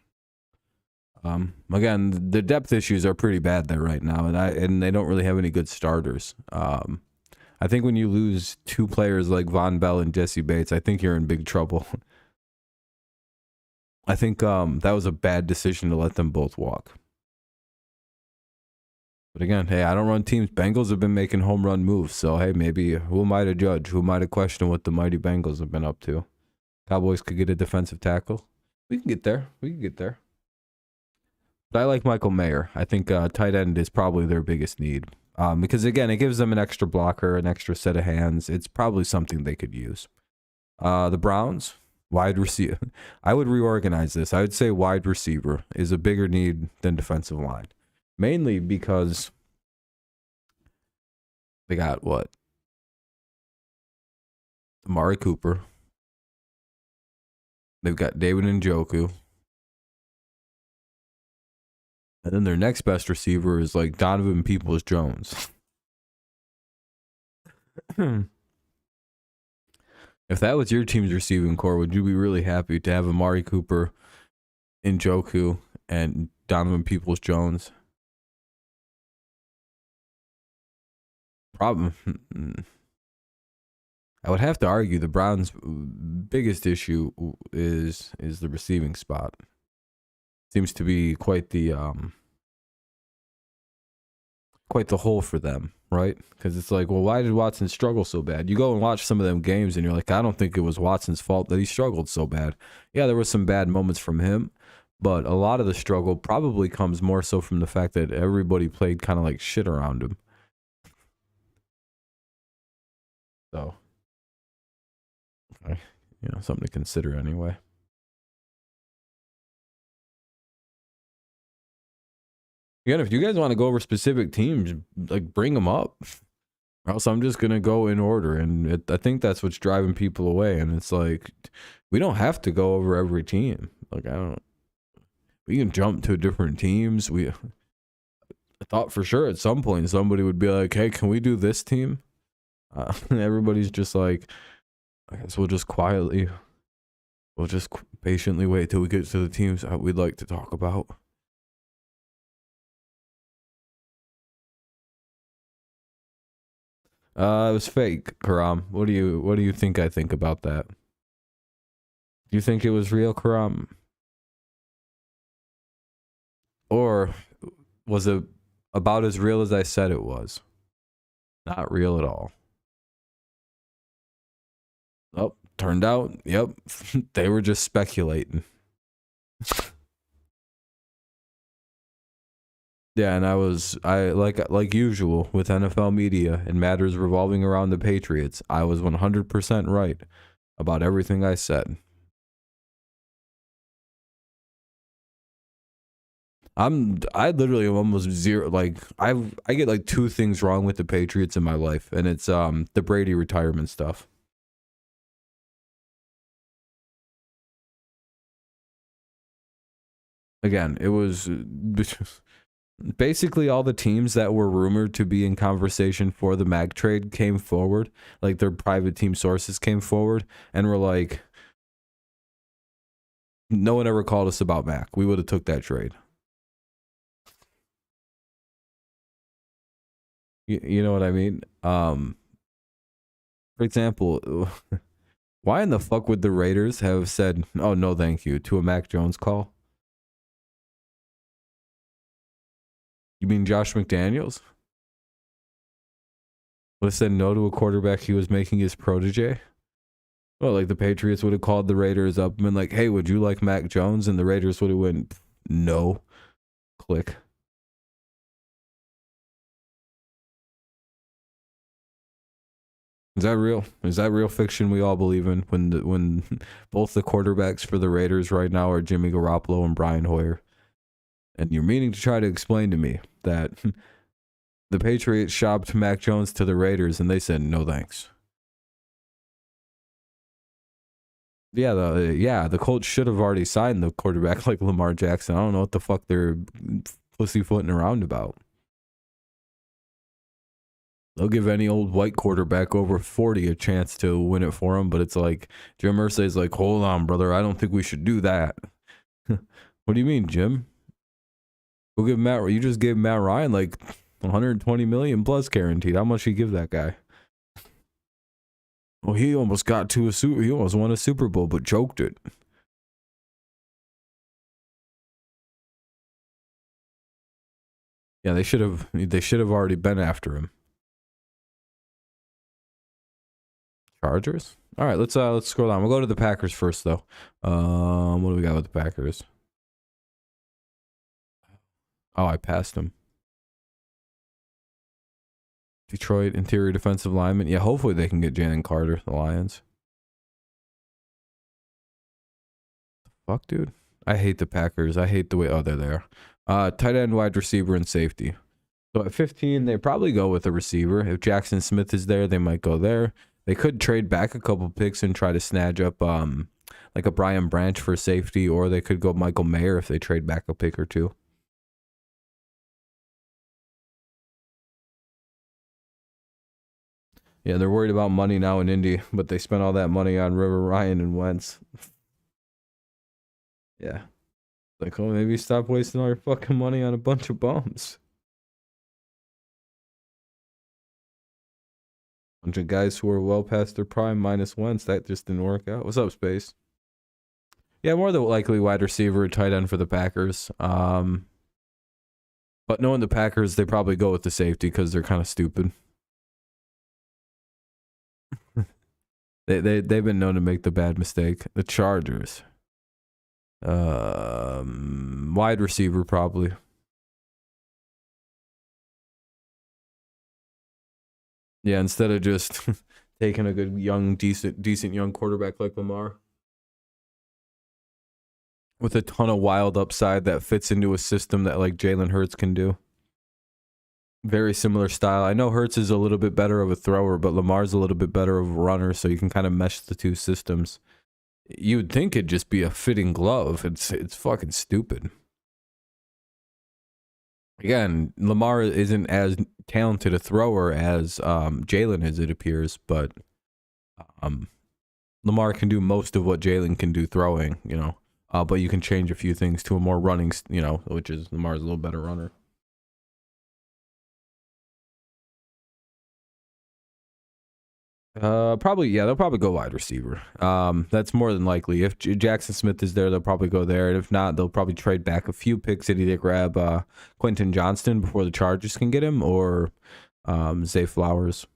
Again, the depth issues are pretty bad there right now, and they don't really have any good starters. I think when you lose 2 players like Von Bell and Jesse Bates, I think you're in big trouble. I think that was a bad decision to let them both walk. But again, hey, I don't run teams. Bengals have been making home run moves, so hey, maybe who am I to judge? Who am I to question what the mighty Bengals have been up to? Cowboys could get a defensive tackle. We can get there. We can get there. But I like Michael Mayer. I think tight end is probably their biggest need. Because again, it gives them an extra blocker, an extra set of hands. It's probably something they could use. The Browns, wide receiver. I would reorganize this. I would say wide receiver is a bigger need than defensive line. Mainly because they got what? Amari Cooper. They've got David Njoku. And then their next best receiver is like Donovan Peoples-Jones. If that was your team's receiving core, would you be really happy to have Amari Cooper, Njoku, and Donovan Peoples-Jones? Problem. I would have to argue the Browns' biggest issue is the receiving spot. Seems to be quite the hole for them, right? Because it's like, well, why did Watson struggle so bad? You go and watch some of them games, and you're like, I don't think it was Watson's fault that he struggled so bad. Yeah, there were some bad moments from him, but a lot of the struggle probably comes more so from the fact that everybody played kind of like shit around him. So, okay, something to consider anyway. Again, if you guys want to go over specific teams, like bring them up. Or else I'm just going to go in order. And I think that's what's driving people away. And it's like, we don't have to go over every team. Like, we can jump to different teams. I thought for sure at some point somebody would be like, hey, can we do this team? And everybody's just like, I guess we'll just patiently wait till we get to the teams we'd like to talk about. It was fake, Karam. What do you think I think about that? Do you think it was real, Karam? Or was it about as real as I said it was? Not real at all. Oh, turned out, yep, they were just speculating. Yeah, and I like usual with NFL media and matters revolving around the Patriots, I was 100% right about everything I said. I literally am almost zero. Like I get like 2 things wrong with the Patriots in my life, and it's the Brady retirement stuff. Again, it was basically all the teams that were rumored to be in conversation for the Mag trade came forward. Like their private team sources came forward and were like, no one ever called us about Mac. We would have took that trade. You know what I mean? For example, why in the fuck would the Raiders have said, oh, no, thank you, to a Mac Jones call? You mean Josh McDaniels? Would have said no to a quarterback he was making his protege? Well, like the Patriots would have called the Raiders up and been like, hey, would you like Mac Jones? And the Raiders would have went, no. Click. Is that real? Is that real fiction we all believe in when both the quarterbacks for the Raiders right now are Jimmy Garoppolo and Brian Hoyer? And you're meaning to try to explain to me that the Patriots shopped Mac Jones to the Raiders and they said no thanks. Yeah, the Colts should have already signed the quarterback like Lamar Jackson. I don't know what the fuck they're pussyfooting around about. They'll give any old white quarterback over 40 a chance to win it for them, but it's like Jim Irsay's like, hold on, brother, I don't think we should do that. What do you mean, Jim? We'll give you just gave Matt Ryan like 120 million plus guaranteed. How much you give that guy? Well, he almost got to he almost won a Super Bowl, but choked it. Yeah, they should have already been after him. Chargers? All right, let's scroll down. We'll go to the Packers first though. What do we got with the Packers? Oh, I passed him. Detroit interior defensive lineman. Yeah, hopefully they can get Jalen Carter, the Lions. Fuck, dude. I hate the Packers. I hate the way, oh, they're there. Tight end, wide receiver, and safety. So at 15, they probably go with a receiver. If Jackson Smith is there, they might go there. They could trade back a couple picks and try to snatch up like a Brian Branch for safety, or they could go Michael Mayer if they trade back a pick or two. Yeah, they're worried about money now in Indy, but they spent all that money on River Ryan and Wentz. Yeah. Like, oh, maybe stop wasting all your fucking money on a bunch of bums. Bunch of guys who are well past their prime minus Wentz. That just didn't work out. What's up, Space? Yeah, more than likely wide receiver, tight end for the Packers. But knowing the Packers, they probably go with the safety because they're kind of stupid. They've been known to make the bad mistake. The Chargers. Wide receiver probably. Yeah, instead of just taking a good young, decent young quarterback like Lamar. With a ton of wild upside that fits into a system that like Jalen Hurts can do. Very similar style. I know Hurts is a little bit better of a thrower, but Lamar's a little bit better of a runner, so you can kind of mesh the two systems. You would think it'd just be a fitting glove. It's fucking stupid. Again, Lamar isn't as talented a thrower as Jalen is, it appears, but Lamar can do most of what Jalen can do throwing, you know. But you can change a few things to a more running, you know, which is Lamar's a little better runner. Probably, yeah, they'll probably go wide receiver. That's more than likely. If Jackson Smith is there, they'll probably go there. And if not, they'll probably trade back a few picks and either grab Quentin Johnston before the Chargers can get him, or Zay Flowers.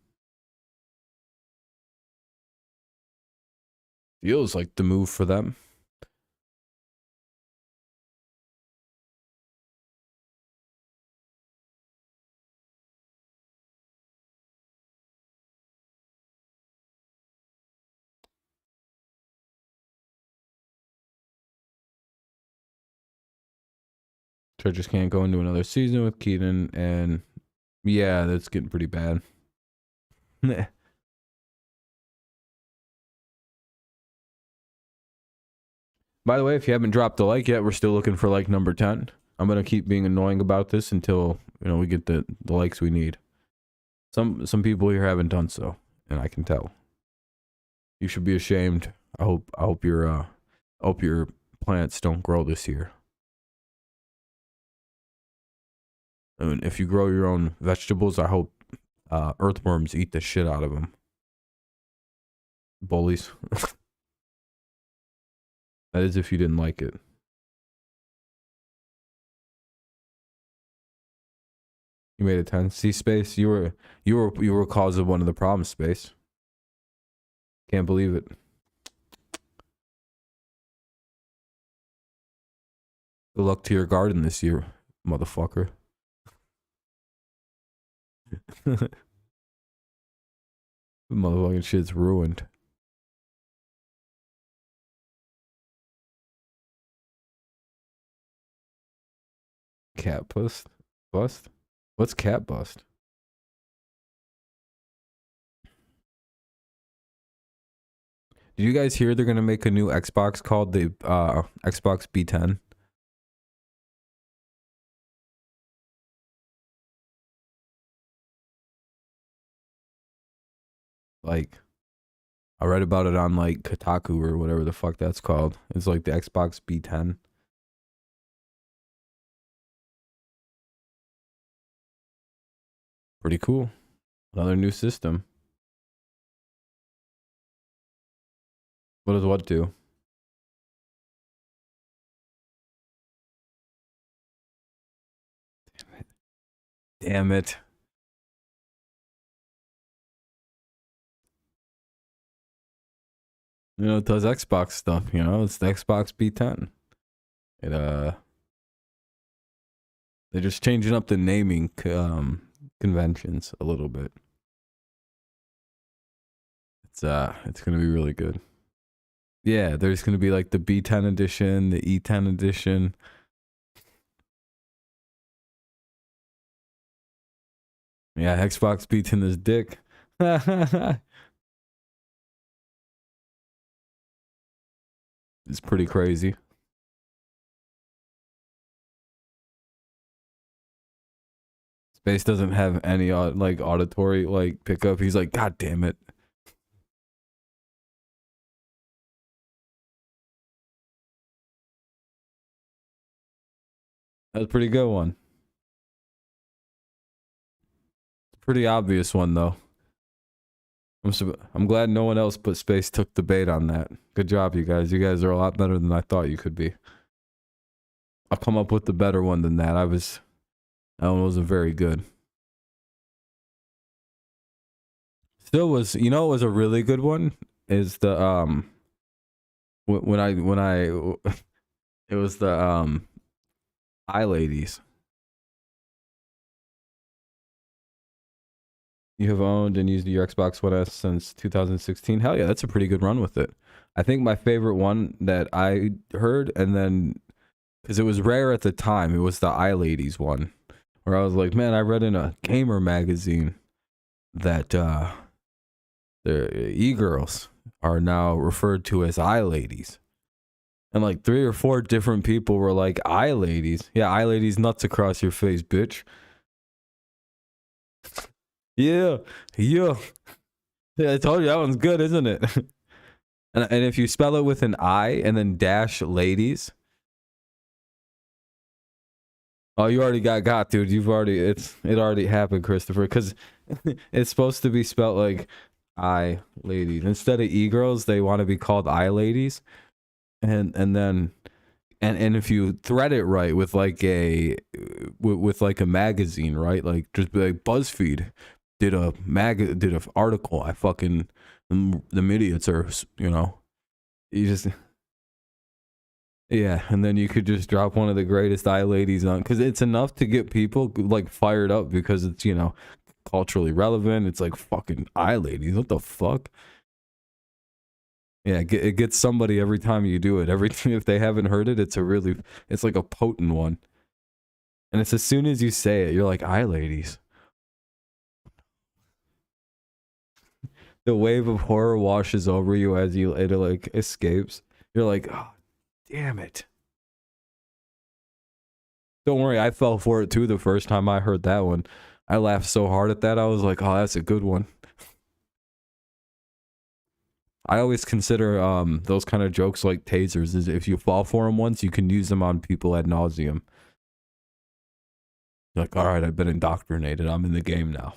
Feels like the move for them. Chargers can't go into another season with Keaton, and yeah, that's getting pretty bad. By the way, if you haven't dropped a like yet, we're still looking for like number 10. I'm gonna keep being annoying about this until we get the likes we need. Some people here haven't done so, and I can tell. You should be ashamed. I hope your plants don't grow this year. I mean, if you grow your own vegetables, I hope earthworms eat the shit out of them. Bullies. That is if you didn't like it. You made a 10. See, Space, you were cause of one of the problems, Space. Can't believe it. Good luck to your garden this year, motherfucker. Motherfucking shit's ruined. Cat bust? Bust? What's cat bust? Did you guys hear they're gonna make a new Xbox called the Xbox B10? Like, I read about it on like Kotaku or whatever the fuck that's called. It's like the Xbox B10. Pretty cool. Another new system. What does what do? Damn it. It does Xbox stuff, it's the Xbox B10. They're just changing up the naming conventions a little bit. It's gonna be really good. Yeah, there's gonna be like the B10 edition, the E10 edition. Yeah, Xbox B10 is dick. It's pretty crazy. Space doesn't have any like auditory like pickup. He's like, God damn it. That's a pretty good one. Pretty obvious one though. I'm glad no one else but Space took the bait on that. Good job, you guys. You guys are a lot better than I thought you could be. I'll come up with the better one than that. That one wasn't very good. Still was, it was a really good one. Is the when I it was the iLadies. You have owned and used your Xbox One S since 2016. Hell yeah, that's a pretty good run with it. I think my favorite one that I heard, and then because it was rare at the time, it was the iLadies one, where I was like, man, I read in a gamer magazine that the e-girls are now referred to as iLadies. And like 3 or 4 different people were like, iLadies? Yeah, iLadies nuts across your face, bitch. Yeah. Yeah, I told you that one's good, isn't it? And if you spell it with an I and then dash ladies. Oh, you already got, dude. It already happened, Christopher, because it's supposed to be spelled like I ladies. Instead of e-girls, they want to be called I ladies. And then if you thread it right with like a magazine, right? Like just be like BuzzFeed did a article. I fucking the idiots are, you just yeah, and then you could just drop one of the greatest iLadies on, because it's enough to get people like fired up because it's culturally relevant. It's like fucking iLadies. What the fuck? Yeah, it gets somebody every time you do it. If they haven't heard it, it's like a potent one. And it's as soon as you say it, you're like, iLadies. The wave of horror washes over you as it like escapes. You're like, oh, Damn it. Don't worry, I fell for it too the first time I heard that one. I laughed so hard at that, I was like, oh, that's a good one. I always consider those kind of jokes like tasers. Is if you fall for them once, you can use them on people ad nauseum. Like, all right, I've been indoctrinated. I'm in the game now.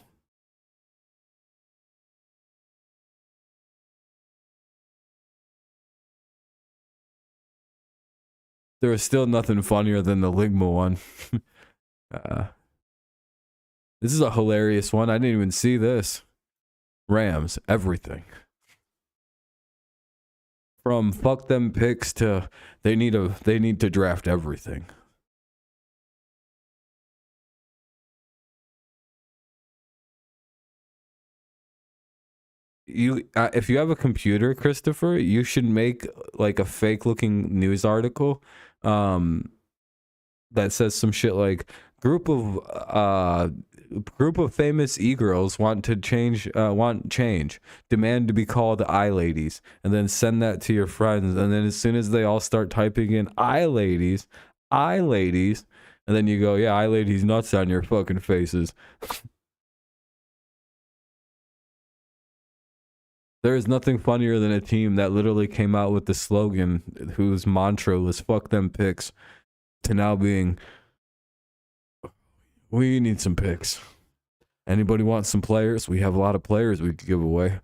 There was still nothing funnier than the Ligma one. This is a hilarious one. I didn't even see this. Rams, everything. From fuck them picks to they need to draft everything. If you have a computer, Christopher, you should make like a fake looking news article that says some shit like group of famous e-girls want change, demand to be called I-ladies, and then send that to your friends, and then as soon as they all start typing in I-ladies, and then you go, yeah, I-ladies nuts on your fucking faces. There is nothing funnier than a team that literally came out with the slogan whose mantra was fuck them picks to now being, we need some picks. Anybody want some players? We have a lot of players we could give away.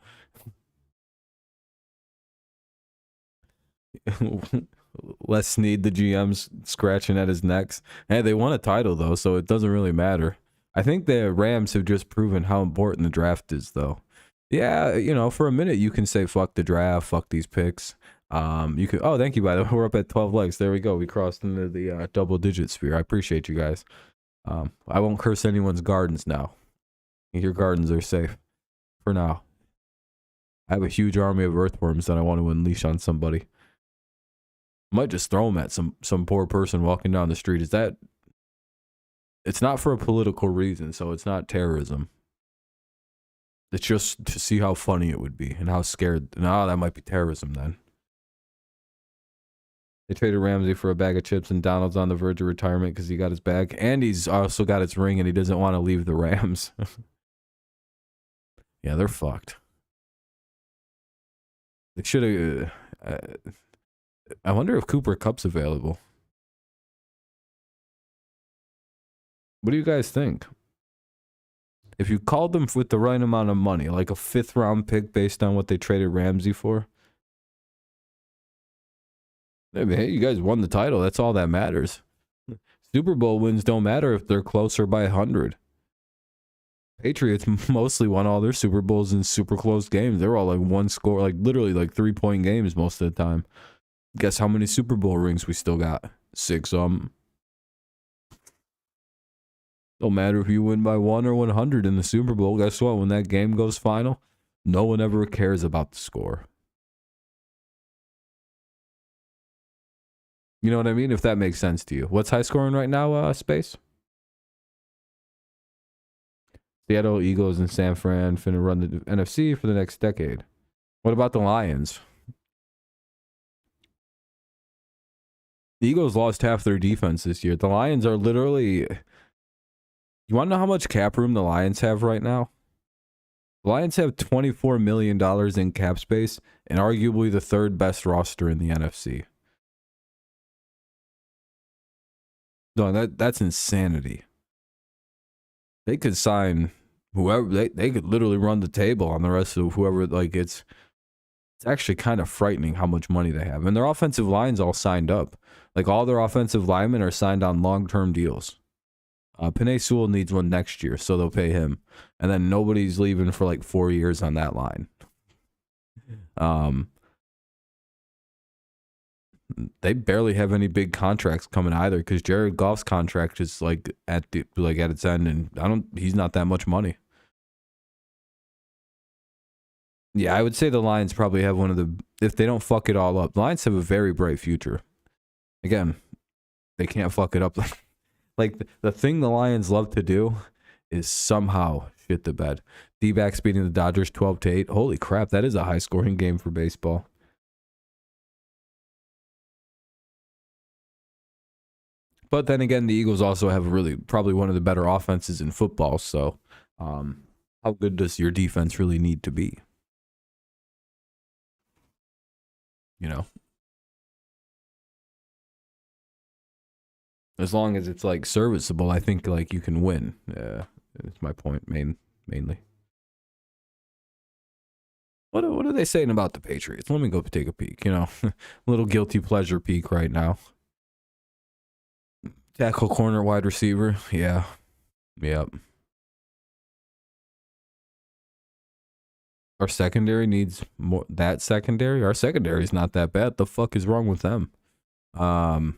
Les Snead, the GM's scratching at his necks. Hey, they won a title though, so it doesn't really matter. I think the Rams have just proven how important the draft is though. Yeah, you know, for a minute you can say fuck the draft, fuck these picks. You could. Oh, thank you. By the way, we're up at 12 likes. There we go. We crossed into the double-digit sphere. I appreciate you guys. I won't curse anyone's gardens now. Your gardens are safe for now. I have a huge army of earthworms that I want to unleash on somebody. I might just throw them at some poor person walking down the street. It's not for a political reason, so it's not terrorism. It's just to see how funny it would be and how scared. No, that might be terrorism then. They traded Ramsey for a bag of chips, and Donald's on the verge of retirement because he got his bag. And he's also got his ring, and he doesn't want to leave the Rams. Yeah, they're fucked. They should have... I wonder if Cooper Kupp's available. What do you guys think? If you called them with the right amount of money, like a 5th round pick based on what they traded Ramsey for. Hey, you guys won the title. That's all that matters. Super Bowl wins don't matter if they're closer by 100. Patriots mostly won all their Super Bowls in super close games. They're all like one score, like literally like 3-point games most of the time. Guess how many Super Bowl rings we still got? 6 of them. Don't matter if you win by 1 or 100 in the Super Bowl. Guess what? When that game goes final, no one ever cares about the score. You know what I mean? If that makes sense to you. What's high scoring right now, Space? Seattle Eagles and San Fran finna run the NFC for the next decade. What about the Lions? The Eagles lost half their defense this year. The Lions are literally... You want to know how much cap room the Lions have right now? The Lions have $24 million in cap space and arguably the 3rd best roster in the NFC. No, that's insanity. They could sign whoever, they could literally run the table on the rest of whoever. Like it's actually kind of frightening how much money they have. And their offensive line's all signed up. Like all their offensive linemen are signed on long-term deals. Penei Sewell needs one next year, so they'll pay him. And then nobody's leaving for like 4 years on that line. They barely have any big contracts coming either because Jared Goff's contract is like at its end, and he's not that much money. Yeah, I would say the Lions probably have one of the, if they don't fuck it all up, the Lions have a very bright future. Again, they can't fuck it up. Like the thing the Lions love to do is somehow shit the bed. D-backs beating the Dodgers 12-8. Holy crap, that is a high scoring game for baseball. But then again, the Eagles also have probably one of the better offenses in football. So, how good does your defense really need to be? You know, as long as it's like serviceable, I think like you can win. That's my point mainly. What are they saying about the Patriots? Let me go take a peek. You know, a little guilty pleasure peek right now. Tackle, corner, wide receiver. Yeah. Yep. Our secondary needs more. That secondary? Our secondary is not that bad. The fuck is wrong with them? I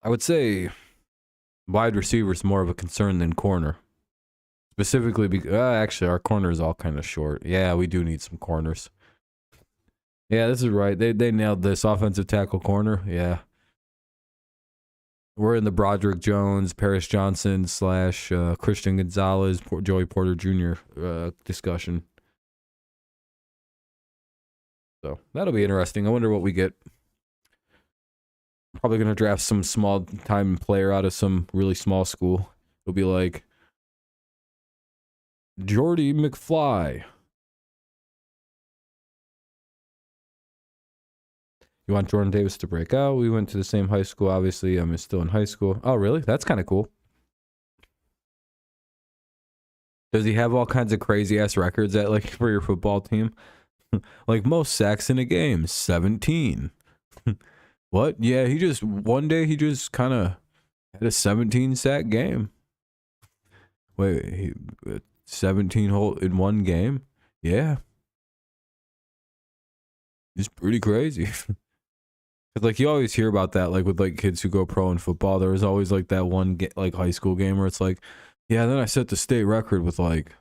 would say wide receiver is more of a concern than corner. Specifically, because actually, our corner is all kind of short. Yeah, we do need some corners. Yeah, this is right. They nailed this offensive tackle corner. Yeah. We're in the Broderick Jones, Paris Johnson / Christian Gonzalez, Joey Porter Jr. Discussion. So that'll be interesting. I wonder what we get. Probably going to draft some small time player out of some really small school. It'll be like Jordy McFly. You want Jordan Davis to break out? We went to the same high school. Obviously, I'm still in high school. Oh, really? That's kind of cool. Does he have all kinds of crazy ass records at like for your football team? Like most sacks in a game, 17. What? Yeah, one day he just kind of had a 17 sack game. Wait, 17 hole in one game? Yeah. It's pretty crazy. Like you always hear about that, like with like kids who go pro in football. There was always like that one like high school game where it's like, yeah, then I set the state record with like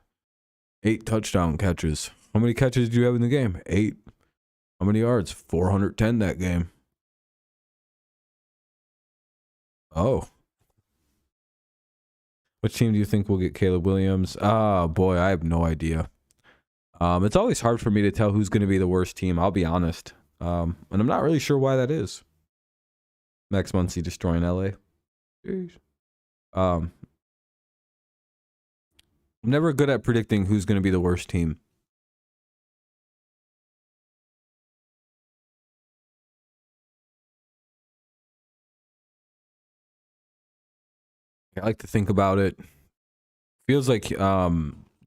8 touchdown catches. How many catches did you have in the game? 8. How many yards? 410 that game. Oh. Which team do you think will get Caleb Williams? Ah, boy, I have no idea. It's always hard for me to tell who's going to be the worst team. I'll be honest. And I'm not really sure why that is. Max Muncy destroying LA. Jeez. I'm never good at predicting who's going to be the worst team. I like to think about it. Feels like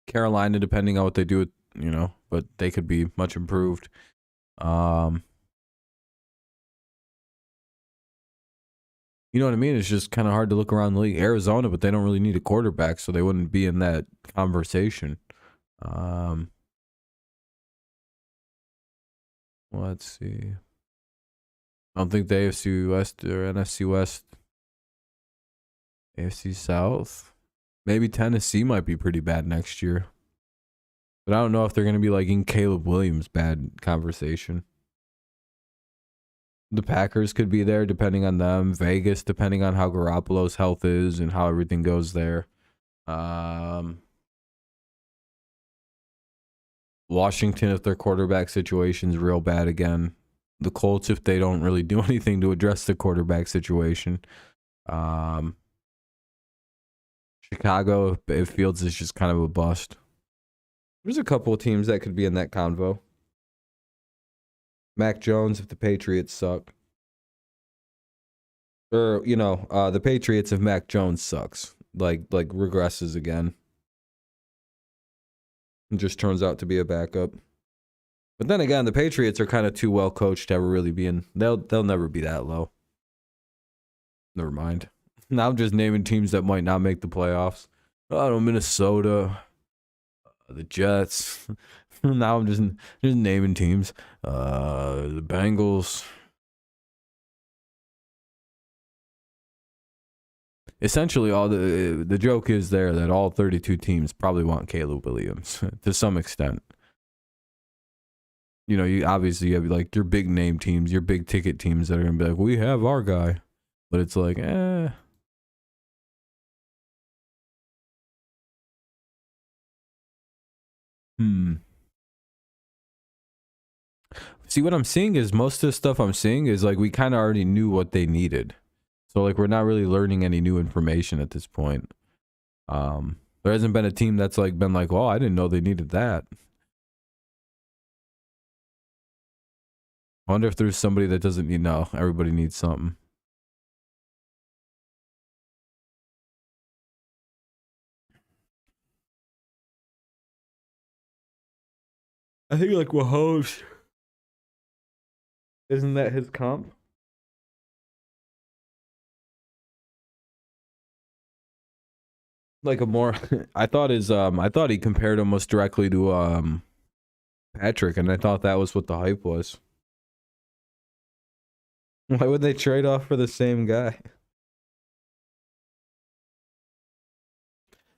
Carolina, depending on what they do, but they could be much improved. You know what I mean? It's just kind of hard to look around the league. Arizona, but they don't really need a quarterback, so they wouldn't be in that conversation. Let's see. I don't think the AFC West or NFC West. AFC South. Maybe Tennessee might be pretty bad next year. But I don't know if they're going to be like in Caleb Williams' bad conversation. The Packers could be there depending on them. Vegas, depending on how Garoppolo's health is and how everything goes there. Washington, if their quarterback situation's real bad again. The Colts, if they don't really do anything to address the quarterback situation. Chicago, if Fields is just kind of a bust. There's a couple of teams that could be in that convo. Mac Jones, if the Patriots suck. Or, the Patriots if Mac Jones sucks. Like regresses again. It just turns out to be a backup. But then again, the Patriots are kind of too well coached to ever really be in. They'll never be that low. Never mind. Now I'm just naming teams that might not make the playoffs. Oh, Minnesota, the Jets. Now I'm just naming teams. The Bengals. Essentially, all the joke is there that all 32 teams probably want Caleb Williams to some extent. You obviously have like your big name teams, your big ticket teams that are gonna be like, we have our guy, but it's like, See, what I'm seeing is most of the stuff I'm seeing is like we kind of already knew what they needed. So like we're not really learning any new information at this point. There hasn't been a team that's like been like, well, I didn't know they needed that. I wonder if there's somebody that doesn't need, no, everybody needs something. I think like Mahomes. Isn't that his comp? Like a more I thought he compared almost directly to Patrick, and I thought that was what the hype was. Why would they trade off for the same guy?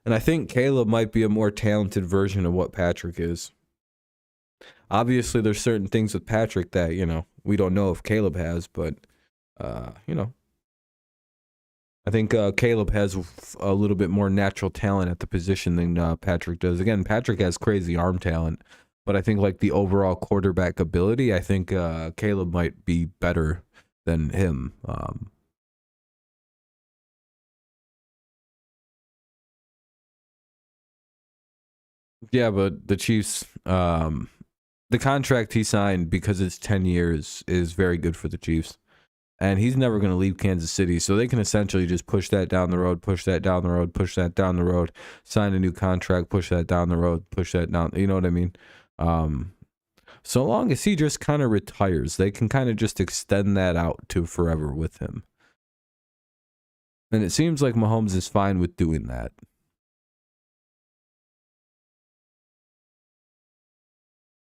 And I think Caleb might be a more talented version of what Patrick is. Obviously, there's certain things with Patrick that, you know, we don't know if Caleb has, but, you know, I think Caleb has a little bit more natural talent at the position than Patrick does. Again, Patrick has crazy arm talent, but I think like the overall quarterback ability, I think Caleb might be better than him. Yeah, but the Chiefs, the contract he signed, because it's 10 years, is very good for the Chiefs. And he's never going to leave Kansas City, so they can essentially just push that down the road, push that down the road, push that down the road, sign a new contract, push that down the road, push that down. You know what I mean? So long as he just kind of retires, they can kind of just extend that out to forever with him. And it seems like Mahomes is fine with doing that.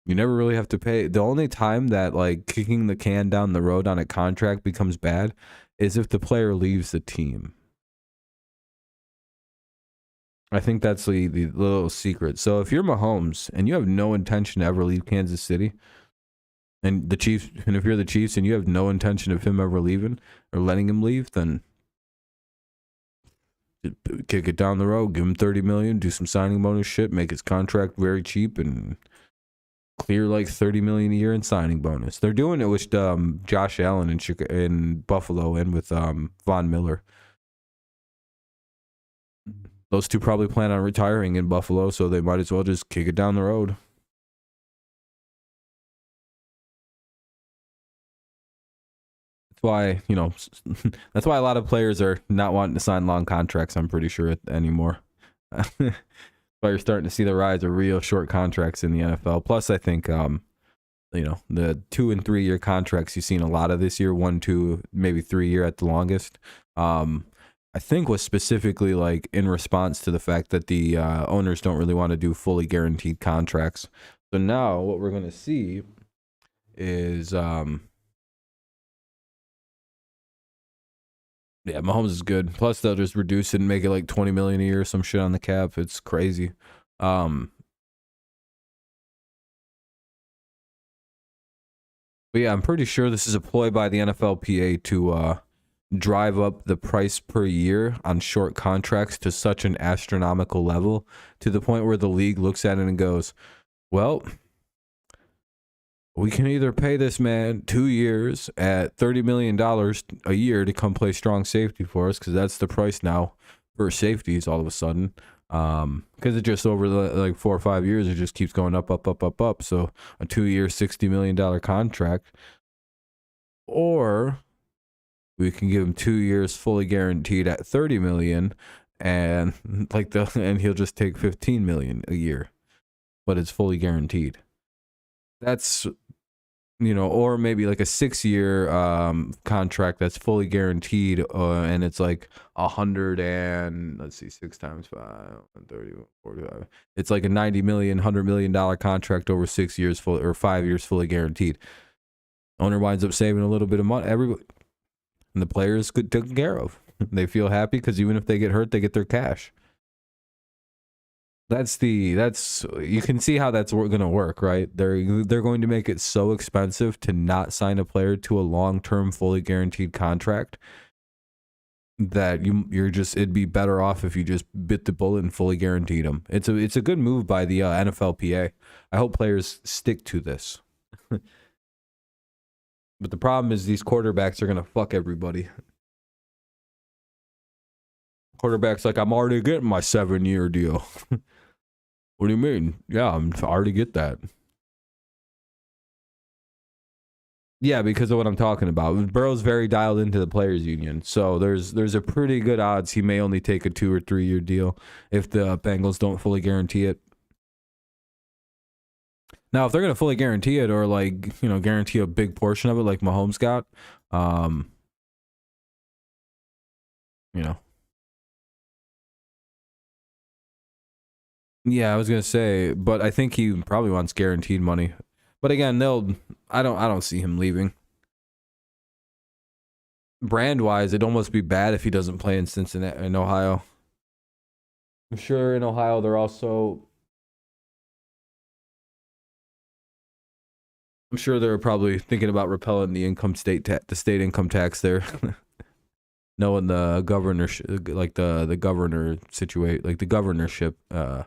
You never really have to pay. The only time that like kicking the can down the road on a contract becomes bad is if the player leaves the team. I think that's the little secret. So if you're Mahomes and you have no intention to ever leave Kansas City, and the Chiefs, and if you're the Chiefs and you have no intention of him ever leaving or letting him leave, then kick it down the road, give him $30 million, do some signing bonus shit, make his contract very cheap, and clear like $30 million a year in signing bonus. They're doing it with Josh Allen in Buffalo and with Von Miller. Those two probably plan on retiring in Buffalo, so they might as well just kick it down the road. That's why, you know, that's why a lot of players are not wanting to sign long contracts, I'm pretty sure, anymore. Why you're starting to see the rise of real short contracts in the NFL. Plus, I think, you know, the 2 and 3 year contracts you've seen a lot of this year, 1, 2, maybe 3 year at the longest. I think was specifically like in response to the fact that the owners don't really want to do fully guaranteed contracts. So now what we're going to see is, yeah, Mahomes is good. Plus they'll just reduce it and make it like 20 million a year or some shit on the cap. It's crazy. But yeah, I'm pretty sure this is a ploy by the NFLPA to drive up the price per year on short contracts to such an astronomical level, to the point where the league looks at it and goes, well, we can either pay this man 2 years at $30 million a year to come play strong safety for us, because that's the price now for safeties all of a sudden. Because it just over the like 4 or 5 years, it just keeps going up, up, up, up, up. So a 2 year, $60 million contract, or we can give him 2 years fully guaranteed at 30 million, and like and he'll just take 15 million a year, but it's fully guaranteed. That's, you know, or maybe like a 6 year contract that's fully guaranteed, and it's like 100 and let's see, 6 times 5, 30, 45. It's like a 90 million, $100 million contract over 6 years full, or 5 years fully guaranteed. Owner winds up saving a little bit of money. Everybody, and the players get taken care of. They feel happy because even if they get hurt, they get their cash. That's you can see how that's going to work, right? They're going to make it so expensive to not sign a player to a long-term, fully guaranteed contract that you're just, it'd be better off if you just bit the bullet and fully guaranteed them. It's a good move by the NFLPA. I hope players stick to this. But the problem is these quarterbacks are gonna fuck everybody. Quarterbacks like, I'm already getting my 7-year deal. What do you mean? Yeah, I already get that. Yeah, because of what I'm talking about. Burrow's very dialed into the players union, so there's a pretty good odds he may only take a 2 or 3 year deal if the Bengals don't fully guarantee it. Now, if they're gonna fully guarantee it, or like, you know, guarantee a big portion of it, like Mahomes got, you know, yeah, I was gonna say, but I think he probably wants guaranteed money. But again, I don't see him leaving. Brand wise, it'd almost be bad if he doesn't play in Cincinnati, in Ohio. I'm sure in Ohio they're also. I'm sure they're probably thinking about repelling the the state income tax there, knowing the governorship, like the governor situate, like the governorship, how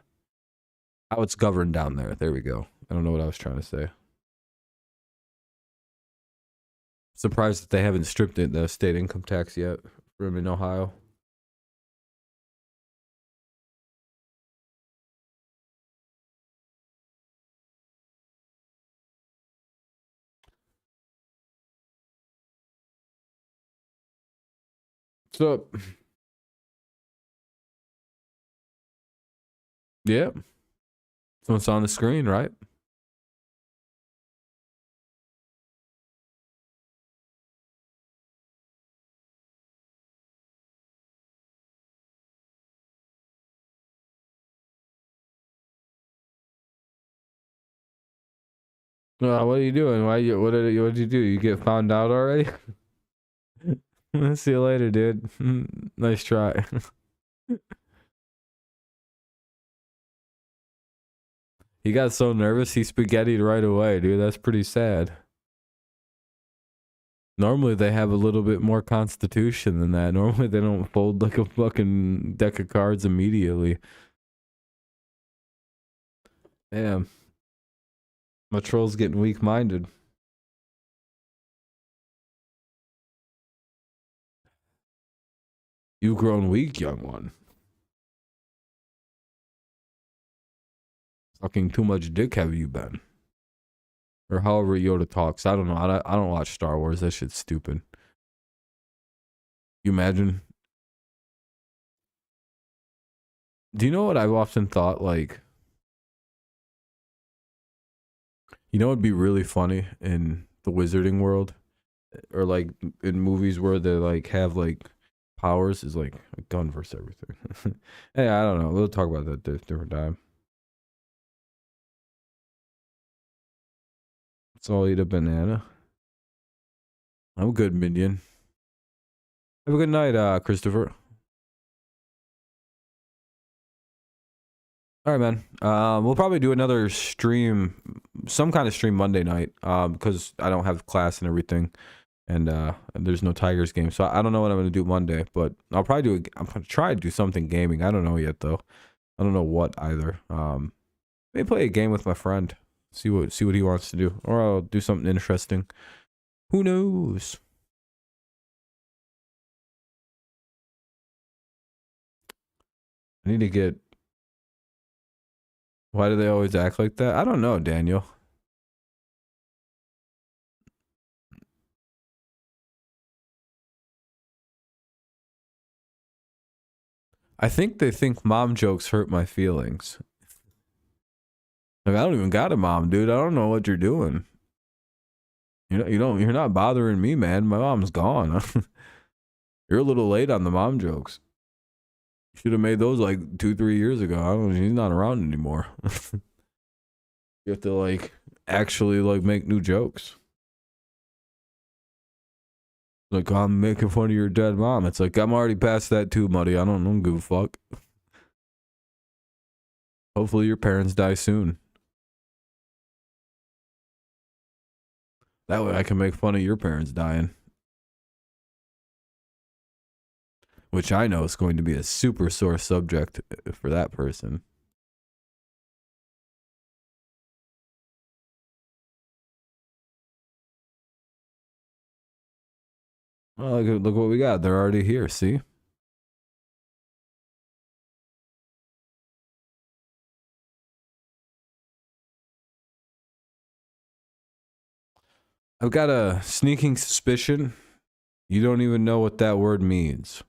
it's governed down there. There we go. I don't know what I was trying to say. Surprised that they haven't stripped it the state income tax yet from in Ohio. So, yeah, so it's on the screen, right? What are you doing? What did you do? You get found out already? See you later, dude. Nice try. He got so nervous he spaghettied right away, dude. That's pretty sad. Normally they have a little bit more constitution than that. Normally they don't fold like a fucking deck of cards immediately. Damn. My troll's getting weak-minded. You've grown weak, young one. Fucking too much dick have you been? Or however Yoda talks. I don't know. I don't watch Star Wars. That shit's stupid. You imagine? Do you know what I've often thought? Like, you know, it'd be really funny in the wizarding world, or like in movies where they like have like powers, is like a gun versus everything. Hey, I don't know. We'll talk about that different time. So I'll eat a banana. I'm good, minion. Have a good night, Christopher. All right, man. We'll probably do another stream, some kind of stream Monday night, because I don't have class and everything, and there's no Tigers game, so I don't know what I'm gonna do Monday, but I'll probably I'm gonna try to do something gaming. I don't know yet though. I don't know what either. Maybe play a game with my friend. See what he wants to do, or I'll do something interesting. Who knows? I need to get. Why do they always act like that? I don't know, Daniel. I think they think mom jokes hurt my feelings. Like, I don't even got a mom, dude. I don't know what you're doing. You're not bothering me, man. My mom's gone. You're a little late on the mom jokes. Should have made those like 2-3 years ago. I don't. She's not around anymore. You have to like actually like make new jokes. Like, I'm making fun of your dead mom. It's like, I'm already past that too, buddy. I don't give a fuck. Hopefully your parents die soon. That way I can make fun of your parents dying. Which I know is going to be a super sore subject for that person. Oh, look what we got. They're already here. See? I've got a sneaking suspicion you don't even know what that word means.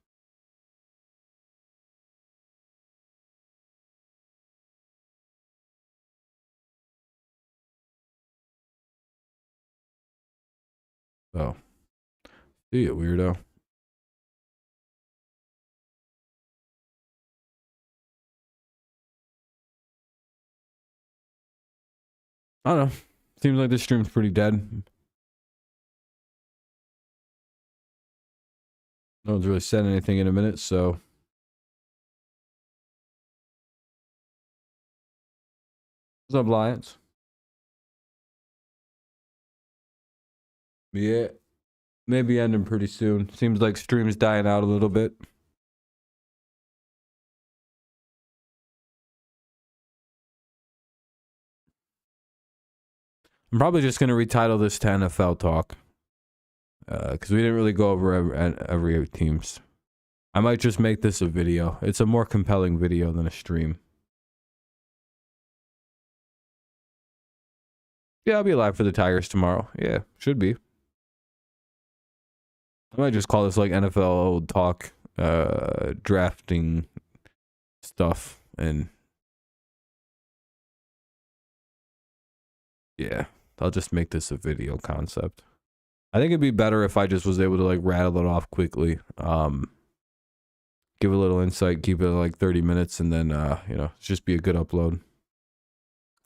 Oh. See ya, weirdo. I don't know. Seems like this stream's pretty dead. No one's really said anything in a minute, so. What's up, Lions? Yeah. Maybe ending pretty soon. Seems like stream's dying out a little bit. I'm probably just going to retitle this to NFL Talk. Because we didn't really go over every teams. I might just make this a video. It's a more compelling video than a stream. Yeah, I'll be live for the Tigers tomorrow. Yeah, should be. I might just call this like NFL Talk, drafting stuff, and yeah, I'll just make this a video concept. I think it'd be better if I just was able to like rattle it off quickly. Give a little insight, keep it like 30 minutes, and then you know, just be a good upload.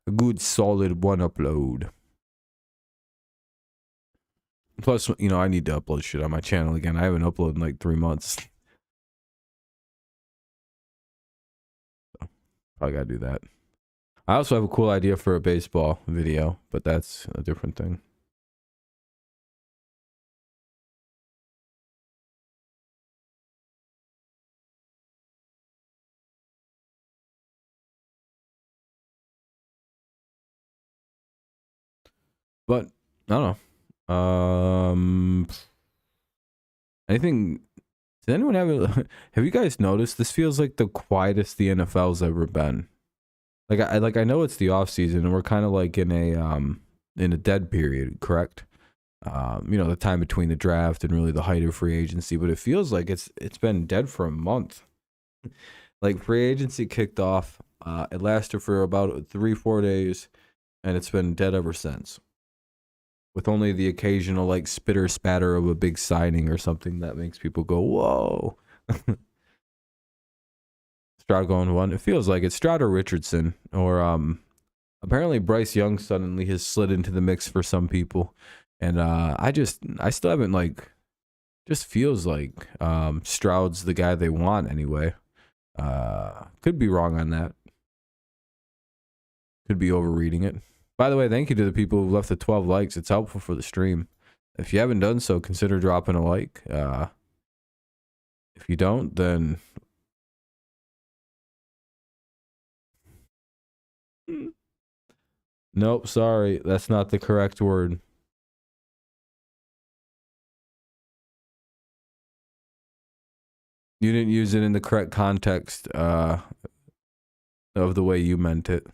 A good solid one upload. Plus, you know, I need to upload shit on my channel again. I haven't uploaded in like 3 months. So, probably gotta do that. I also have a cool idea for a baseball video, but that's a different thing. But I don't know. Anything? Did anyone have have you guys noticed? This feels like the quietest the NFL's ever been. Like I know it's the off season and we're kind of like in a dead period, correct? You know, the time between the draft and really the height of free agency, but it feels like it's been dead for a month. Like free agency kicked off, it lasted for about 3-4 days, and it's been dead ever since. With only the occasional like spitter spatter of a big signing or something that makes people go, whoa. Stroud going one. It feels like it's Stroud or Richardson, or apparently Bryce Young suddenly has slid into the mix for some people. And I still haven't like, just feels like Stroud's the guy they want anyway. Could be wrong on that. Could be overreading it. By the way, thank you to the people who left the 12 likes. It's helpful for the stream. If you haven't done so, consider dropping a like. If you don't, then nope, sorry. That's not the correct word. You didn't use it in the correct context of the way you meant it.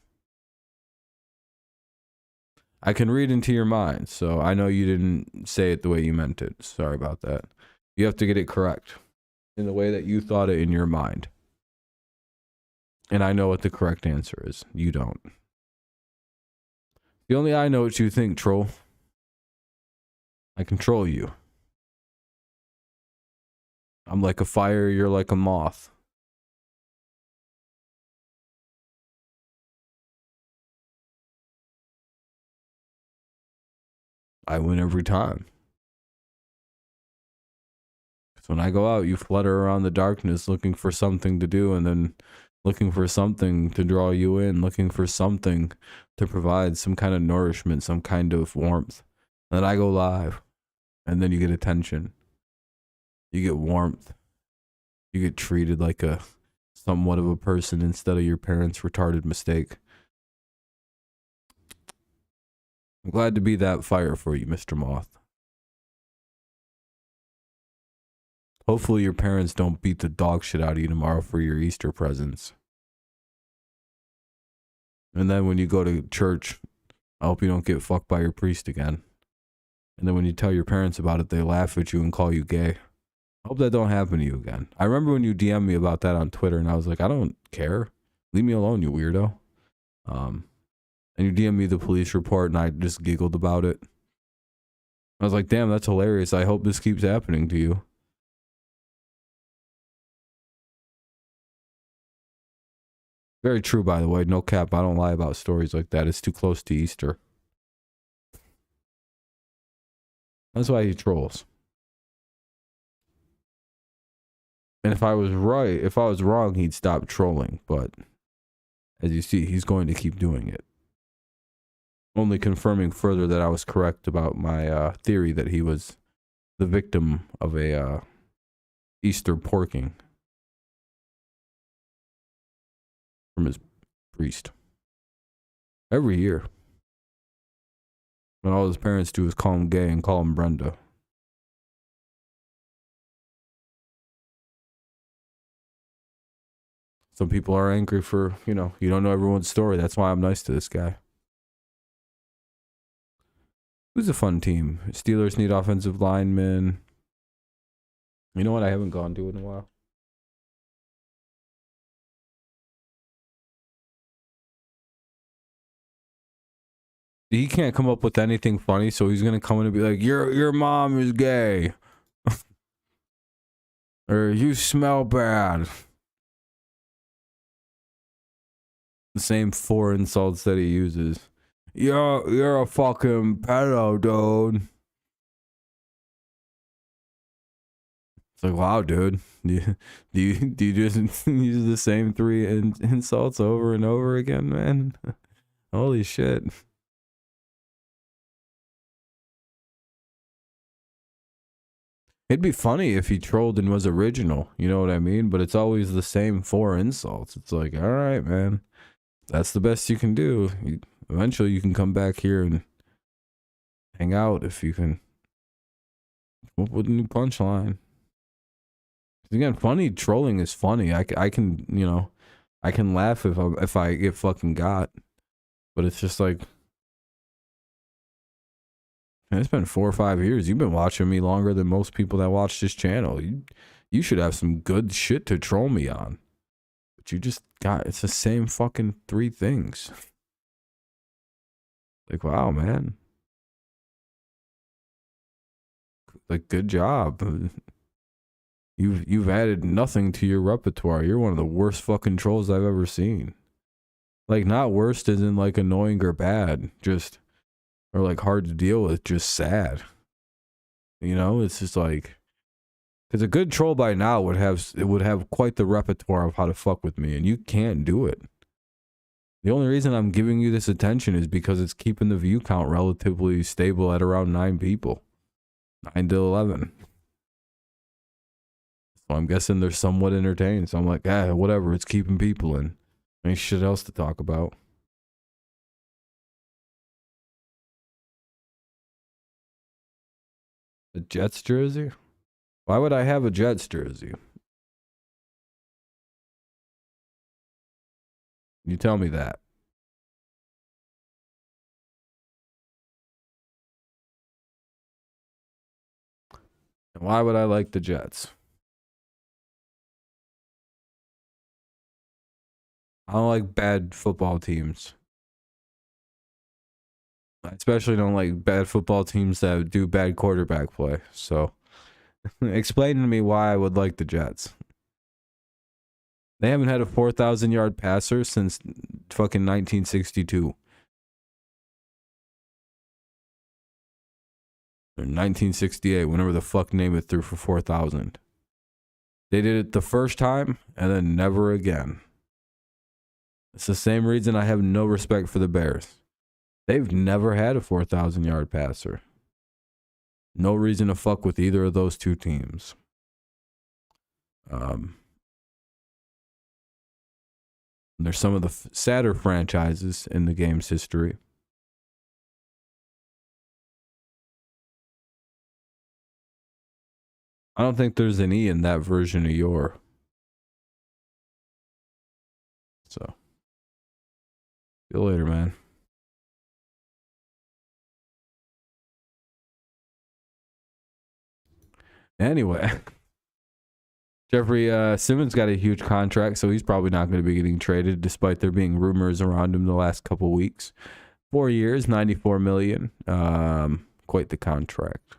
I can read into your mind, so I know you didn't say it the way you meant it. Sorry about that. You have to get it correct in the way that you thought it in your mind. And I know what the correct answer is. You don't. The only I know what you think, troll. I control you. I'm like a fire, you're like a moth. I win every time. So when I go out, you flutter around the darkness looking for something to do, and then looking for something to draw you in, looking for something to provide some kind of nourishment, some kind of warmth. And then I go live, and then you get attention. You get warmth. You get treated like a somewhat of a person instead of your parents' retarded mistake. I'm glad to be that fire for you, Mr. Moth. Hopefully your parents don't beat the dog shit out of you tomorrow for your Easter presents. And then when you go to church, I hope you don't get fucked by your priest again. And then when you tell your parents about it, they laugh at you and call you gay. I hope that don't happen to you again. I remember when you DM'd me about that on Twitter, and I was like, I don't care. Leave me alone, you weirdo. And you DM'd me the police report, and I just giggled about it. I was like, damn, that's hilarious. I hope this keeps happening to you. Very true, by the way. No cap. I don't lie about stories like that. It's too close to Easter. That's why he trolls. And if I was right, if I was wrong, he'd stop trolling. But as you see, he's going to keep doing it. Only confirming further that I was correct about my theory that he was the victim of a Easter porking from his priest. Every year. And all his parents do is call him gay and call him Brenda. Some people are angry for, you know, you don't know everyone's story. That's why I'm nice to this guy. Who's a fun team? Steelers need offensive linemen. You know what I haven't gone to in a while? He can't come up with anything funny, so he's gonna come in and be like, your mom is gay. Or you smell bad. The same 4 insults that he uses. You're a fucking pedo, dude. It's like, wow, dude. Do you just use the same 3 insults over and over again, man? Holy shit. It'd be funny if he trolled and was original, you know what I mean? But it's always the same 4 insults. It's like, all right, man. That's the best you can do. Eventually you can come back here and hang out if you can come up with a new punchline. Again, funny trolling is funny. I can, you know, I can laugh if I get fucking got. But it's just like, man, it's been 4 or 5 years. You've been watching me longer than most people that watch this channel. You should have some good shit to troll me on. But you just got, it's the same fucking 3 things. Like, wow, man. Like, good job. You've added nothing to your repertoire. You're one of the worst fucking trolls I've ever seen. Like, not worst as in like annoying or bad, just, or like hard to deal with, just sad. You know, it's just like, because a good troll by now would have quite the repertoire of how to fuck with me, and you can't do it. The only reason I'm giving you this attention is because it's keeping the view count relatively stable at around 9 people. 9 to 11. So I'm guessing they're somewhat entertained. So I'm like, whatever, it's keeping people in. Ain't shit else to talk about. A Jets jersey? Why would I have a Jets jersey? You tell me that. And why would I like the Jets? I don't like bad football teams. I especially don't like bad football teams that do bad quarterback play. So, explain to me why I would like the Jets. They haven't had a 4,000-yard passer since fucking 1962. Or 1968, whenever the fuck name it threw for 4,000. They did it the first time, and then never again. It's the same reason I have no respect for the Bears. They've never had a 4,000-yard passer. No reason to fuck with either of those 2 teams. They're some of the sadder franchises in the game's history. I don't think there's an E in that version of your. So, see you later, man. Anyway, Jeffrey Simmons got a huge contract, so he's probably not going to be getting traded, despite there being rumors around him the last couple weeks. 4 years, $94 million. Quite the contract.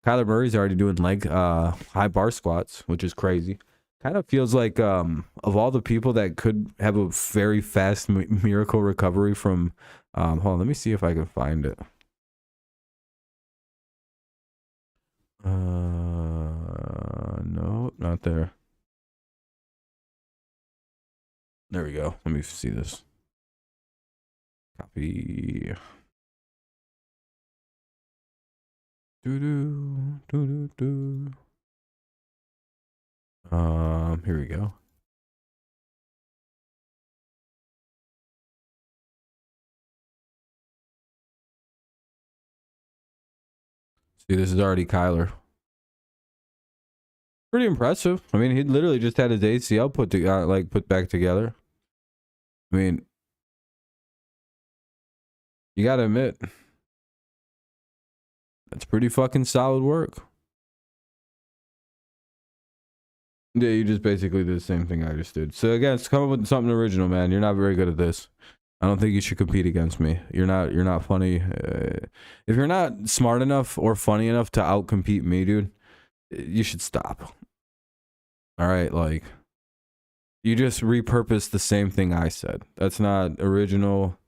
Kyler Murray's already doing leg high bar squats, which is crazy. Kind of feels like of all the people that could have a very fast miracle recovery from hold on, let me see if I can find it. No, not there. There we go. Let me see this. Copy. Here we go. See, this is already Kyler. Pretty impressive. I mean, he literally just had his ACL put back together. I mean, you gotta admit, that's pretty fucking solid work. Yeah, you just basically did the same thing I just did. So again, it's come up with something original, man. You're not very good at this. I don't think you should compete against me. You're not funny. If you're not smart enough or funny enough to outcompete me, dude, you should stop. All right, like, you just repurposed the same thing I said. That's not original.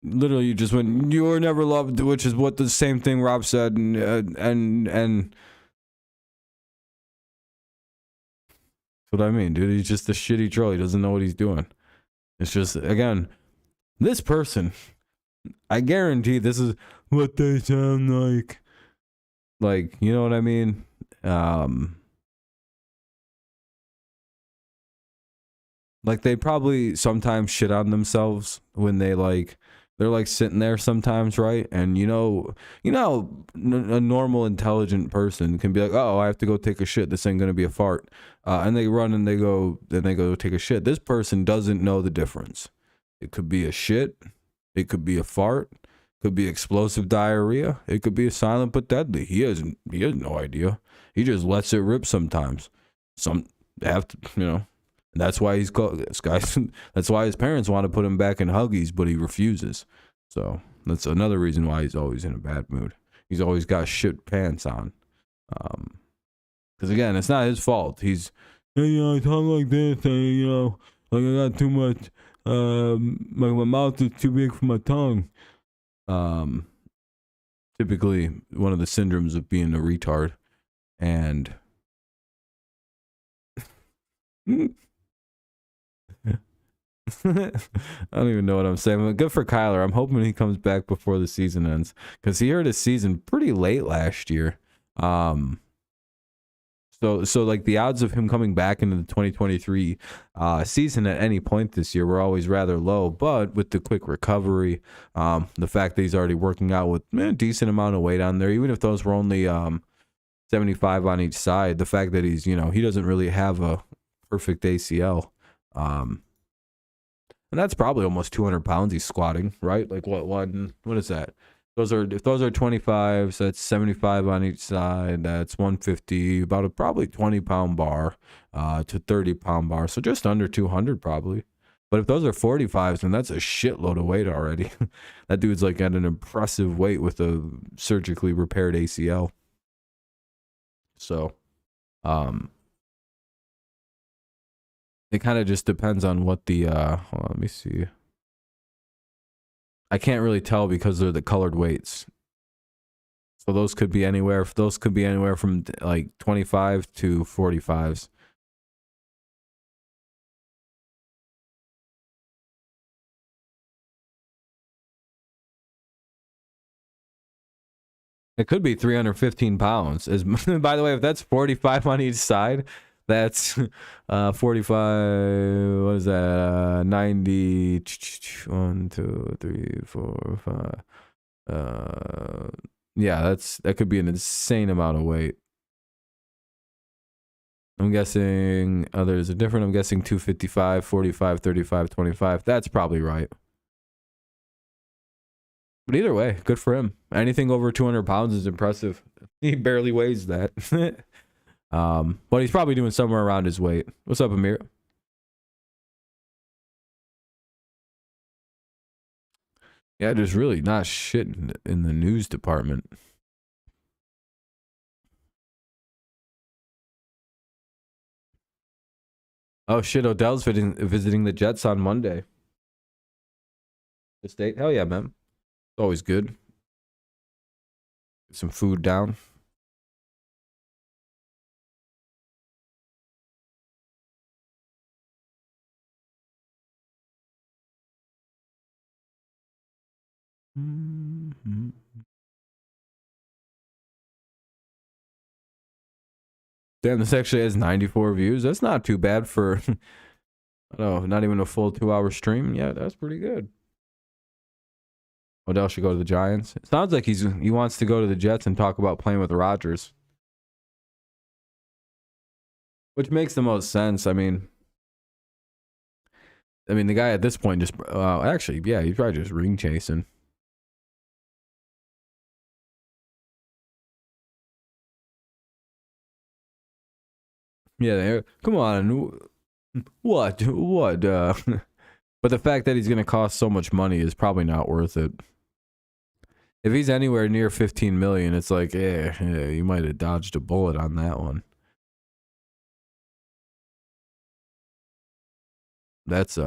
Literally, you just went, "You were never loved," which is what the same thing Rob said, and what I mean, dude. He's just a shitty troll. He doesn't know what he's doing. It's just, again, this person, I guarantee this is what they sound like. Like, you know what I mean? Like, they probably sometimes shit on themselves when they're like sitting there sometimes, right? And you know, a normal intelligent person can be like, "Oh, I have to go take a shit. This ain't gonna be a fart," and they run and they go take a shit. This person doesn't know the difference. It could be a shit, it could be a fart, could be explosive diarrhea, it could be a silent but deadly. He has no idea. He just lets it rip sometimes. Some have to, you know. That's why he's called this guy. That's why his parents want to put him back in Huggies, but he refuses. So that's another reason why he's always in a bad mood. He's always got shit pants on. Because again, it's not his fault. He's, I talk like this, and like I got too much. Like my mouth is too big for my tongue. Typically one of the syndromes of being a retard, and. I don't even know what I'm saying, but good for Kyler. I'm hoping he comes back before the season ends, because he hurt his season pretty late last year. So like the odds of him coming back into the 2023 season at any point this year were always rather low. But with the quick recovery, the fact that he's already working out with a decent amount of weight on there, even if those were only 75 on each side, the fact that he's, he doesn't really have a perfect ACL. And that's probably almost 200 pounds he's squatting, right? Like what is that? If those are 25s, that's 75 on each side. That's 150, about a probably 20-pound bar to 30-pound bar. So just under 200 probably. But if those are 45s, then that's a shitload of weight already. That dude's like at an impressive weight with a surgically repaired ACL. So, it kind of just depends on what the, hold on, let me see. I can't really tell because they're the colored weights. So those could be anywhere from like 25 to 45s. It could be 315 pounds. By the way, if that's 45 on each side, that's 45, what is that, 90, 1, 2, 3, 4, 5, Yeah, that could be an insane amount of weight. I'm guessing others are different. I'm guessing 255, 45, 35, 25. That's probably right. But either way, good for him. Anything over 200 pounds is impressive. He barely weighs that. But he's probably doing somewhere around his weight. What's up, Amir? Yeah, there's really not shit in the news department. Oh shit, Odell's visiting the Jets on Monday. The state? Hell yeah, man. It's always good. Get some food down. Mm-hmm. Damn, this actually has 94 views. That's not too bad for, I don't know, not even a full 2-hour stream. Yeah, that's pretty good. Odell should go to the Giants. It sounds like he wants to go to the Jets and talk about playing with Rodgers, which makes the most sense. I mean, the guy at this point just actually, yeah, he's probably just ring chasing. Yeah, come on, what? But the fact that he's going to cost so much money is probably not worth it. If he's anywhere near 15 million, it's like, yeah, you might have dodged a bullet on that one. That's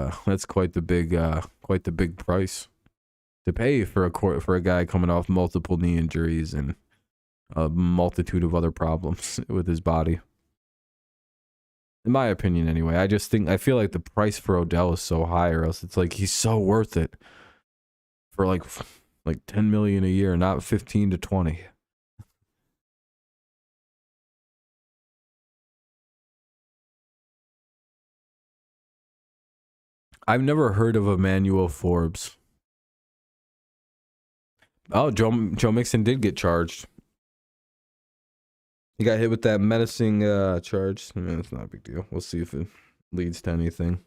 quite the big price to pay for a guy coming off multiple knee injuries and a multitude of other problems with his body. In my opinion, anyway. I feel like the price for Odell is so high, or else it's like he's so worth it for like 10 million a year, not 15 to 20. I've never heard of Emmanuel Forbes. Oh, Joe Mixon did get charged. He got hit with that menacing charge. I mean, it's not a big deal. We'll see if it leads to anything.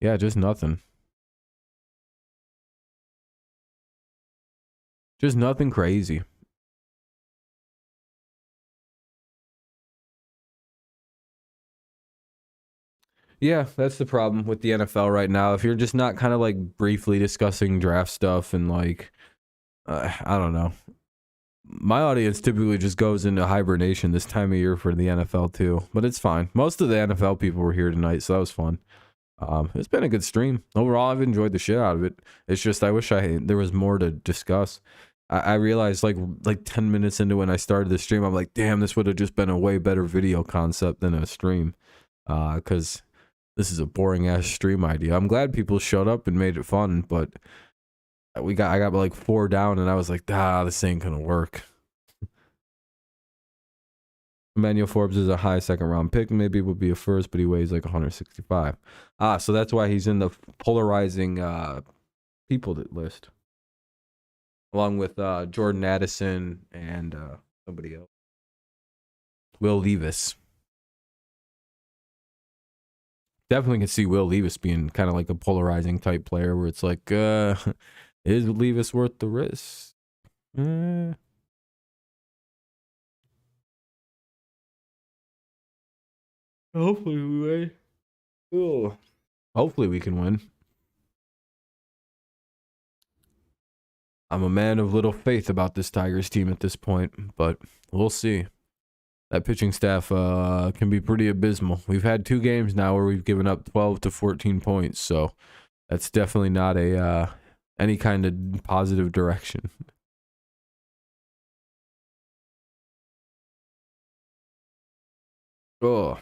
Yeah, just nothing. Just nothing crazy. Yeah, that's the problem with the NFL right now. If you're just not kind of like briefly discussing draft stuff and like, I don't know. My audience typically just goes into hibernation this time of year for the NFL too, but it's fine. Most of the NFL people were here tonight, so that was fun. It's been a good stream. Overall, I've enjoyed the shit out of it. It's just I wish there was more to discuss. I realized like 10 minutes into when I started the stream, I'm like, damn, this would have just been a way better video concept than a stream. Because this is a boring ass stream idea. I'm glad people showed up and made it fun, but I got like 4 down and I was like, this ain't gonna work. Emmanuel Forbes is a high second round pick. Maybe would be a first, but he weighs like 165. So that's why he's in the polarizing people list, along with Jordan Addison and somebody else, Will Levis. Definitely can see Will Levis being kind of like a polarizing type player, where it's like, is Levis worth the risk? Hopefully we win. Oh. Hopefully we can win. I'm a man of little faith about this Tigers team at this point, but we'll see. That pitching staff can be pretty abysmal. We've had 2 games now where we've given up 12 to 14 points, so that's definitely not a any kind of positive direction. Oh.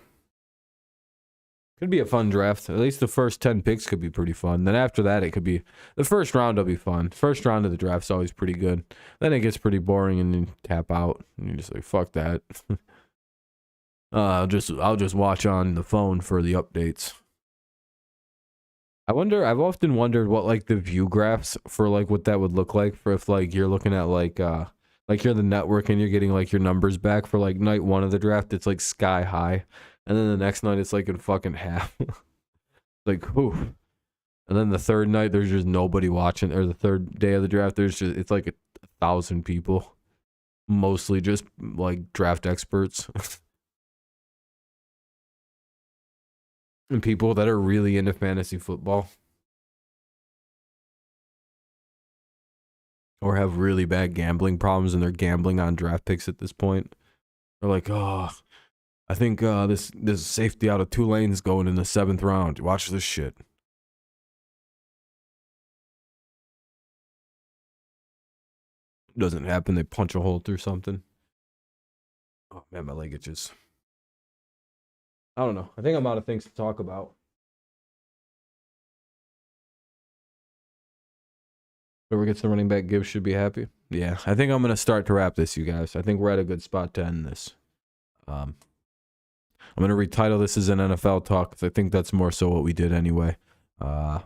Could be a fun draft. At least the first 10 picks could be pretty fun. Then after that, it could be the first round will be fun. First round of the draft's always pretty good. Then it gets pretty boring and you tap out. And you're just like, fuck that. I'll just watch on the phone for the updates. I've often wondered what like the view graphs for like what that would look like for if like you're looking at like you're the network and you're getting like your numbers back for like night 1 of the draft, it's like sky high. And then the next night it's like in fucking half. Like, whew. And then the third night there's just nobody watching, or the third day of the draft it's like 1,000 people. Mostly just like draft experts. And people that are really into fantasy football. Or have really bad gambling problems and they're gambling on draft picks at this point. They're like, oh, I think this safety out of Tulane's going in the 7th round. Watch this shit. Doesn't happen. They punch a hole through something. Oh man, my leg itches. I don't know. I think I'm out of things to talk about. Whoever gets the running back Gibbs should be happy. Yeah, I think I'm going to start to wrap this, you guys. I think we're at a good spot to end this. I'm going to retitle this as an NFL talk because I think that's more so what we did anyway. And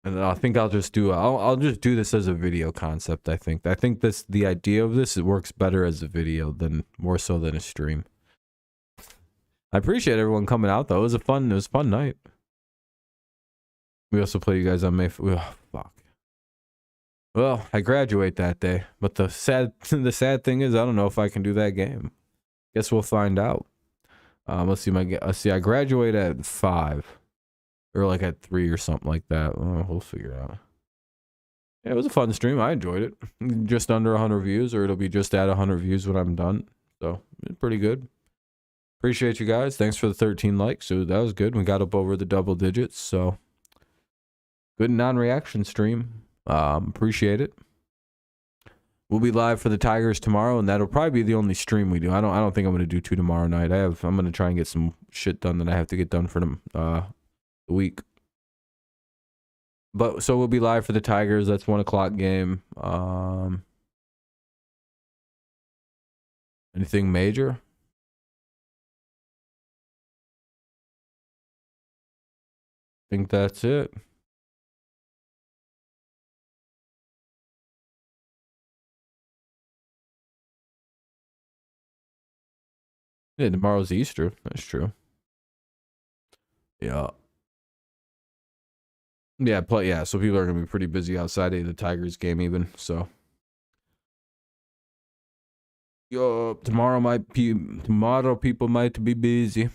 I think I'll just do this as a video concept. I think the idea of this, it works better as a video than more so than a stream. I appreciate everyone coming out though. It was a fun night. We also play you guys on May. Oh, fuck. Well, I graduate that day, but the sad thing is I don't know if I can do that game. Guess we'll find out. Let's see. I graduate at 5, or like at 3 or something like that. Oh, we'll figure it out. Yeah, it was a fun stream. I enjoyed it. Just under 100 views, or it'll be just at 100 views when I'm done. So pretty good. Appreciate you guys. Thanks for the 13 likes. So that was good. We got up over the double digits. So good non-reaction stream. Appreciate it. We'll be live for the Tigers tomorrow, and that'll probably be the only stream we do. I don't think I'm gonna do 2 tomorrow night. I'm gonna try and get some shit done that I have to get done for the week. But so we'll be live for the Tigers. That's 1 o'clock game. Anything major? I think that's it. Yeah, tomorrow's Easter. That's true. Yeah. Yeah, so people are gonna be pretty busy outside of the Tigers game even, so. Yo, tomorrow people might be busy.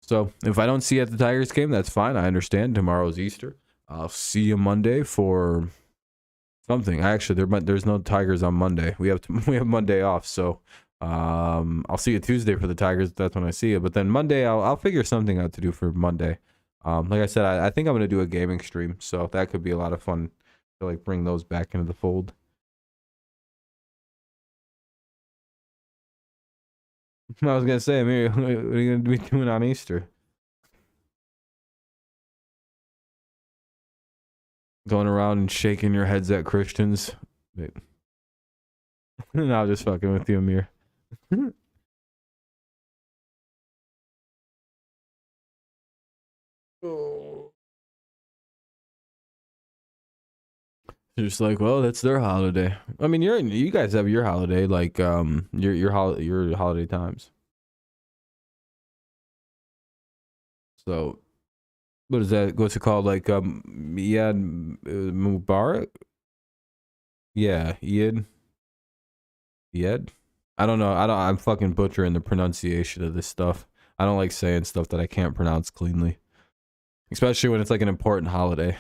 So if I don't see you at the Tigers game, that's fine. I understand. Tomorrow's Easter. I'll see you Monday for something. Actually, there's no Tigers on Monday. We have Monday off, so I'll see you Tuesday for the Tigers. That's when I see you. But then Monday, I'll figure something out to do for Monday. Like I said, I think I'm gonna do a gaming stream, so that could be a lot of fun to like bring those back into the fold. I was gonna say, Amir, what are you gonna be doing on Easter? Going around and shaking your heads at Christians? Wait. No, I'm just fucking with you, Amir. Oh. Just like, well, that's their holiday. I mean, you guys have your holiday, like your holiday times. So, what is that? What's it called? Like yeah, Mubarak. Yeah, Eid. I don't know. I'm fucking butchering the pronunciation of this stuff. I don't like saying stuff that I can't pronounce cleanly, especially when it's like an important holiday.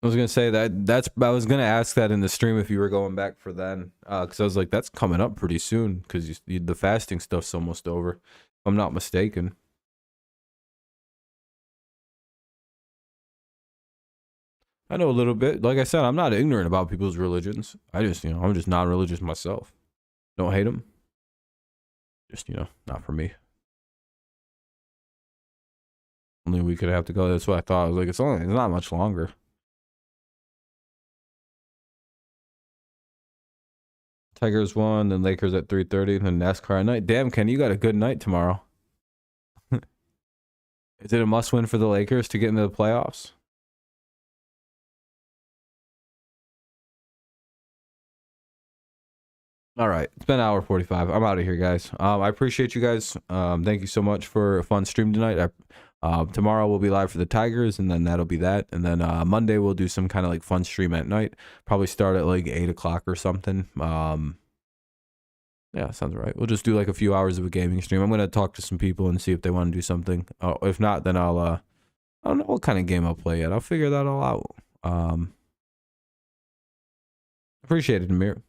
I was gonna say I was gonna ask that in the stream if you were going back for then, because I was like, that's coming up pretty soon because the fasting stuff's almost over, if I'm not mistaken. I know a little bit. Like I said, I'm not ignorant about people's religions. I'm just not religious myself. Don't hate them. Just, not for me. Only we could have to go. That's what I thought. I was like, it's not much longer. Tigers won, then Lakers at 3:30, then NASCAR at night. Damn, Ken, you got a good night tomorrow. Is it a must-win for the Lakers to get into the playoffs? All right, it's been an hour 45. I'm out of here, guys. I appreciate you guys. Thank you so much for a fun stream tonight. Tomorrow we'll be live for the Tigers, and then that'll be that. And then Monday we'll do some kind of like fun stream at night. Probably start at like 8 o'clock or something. Yeah, sounds right. We'll just do like a few hours of a gaming stream. I'm gonna talk to some people and see if they want to do something. If not, then I don't know what kind of game I'll play yet. I'll figure that all out. Appreciate it, Amir.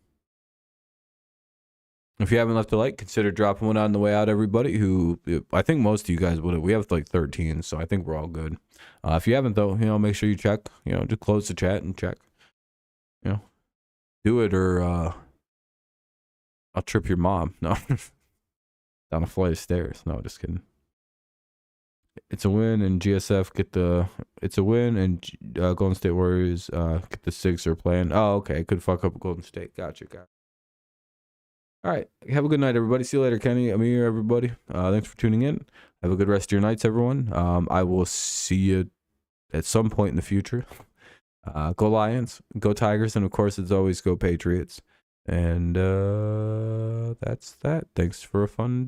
If you haven't left a like, consider dropping one on the way out, everybody. I think most of you guys would have. We have like 13, so I think we're all good. If you haven't, though, make sure you check. Just close the chat and check. Do it, or I'll trip your mom. No, down a flight of stairs. No, just kidding. It's a win, and GSF It's a win, and Golden State Warriors get the Sixer playing. Oh, okay. Could fuck up Golden State. Gotcha. All right. Have a good night, everybody. See you later, Kenny. I'm here, everybody. Thanks for tuning in. Have a good rest of your nights, everyone. I will see you at some point in the future. Go Lions, go Tigers, and of course, it's always go Patriots. And that's that. Thanks for a fun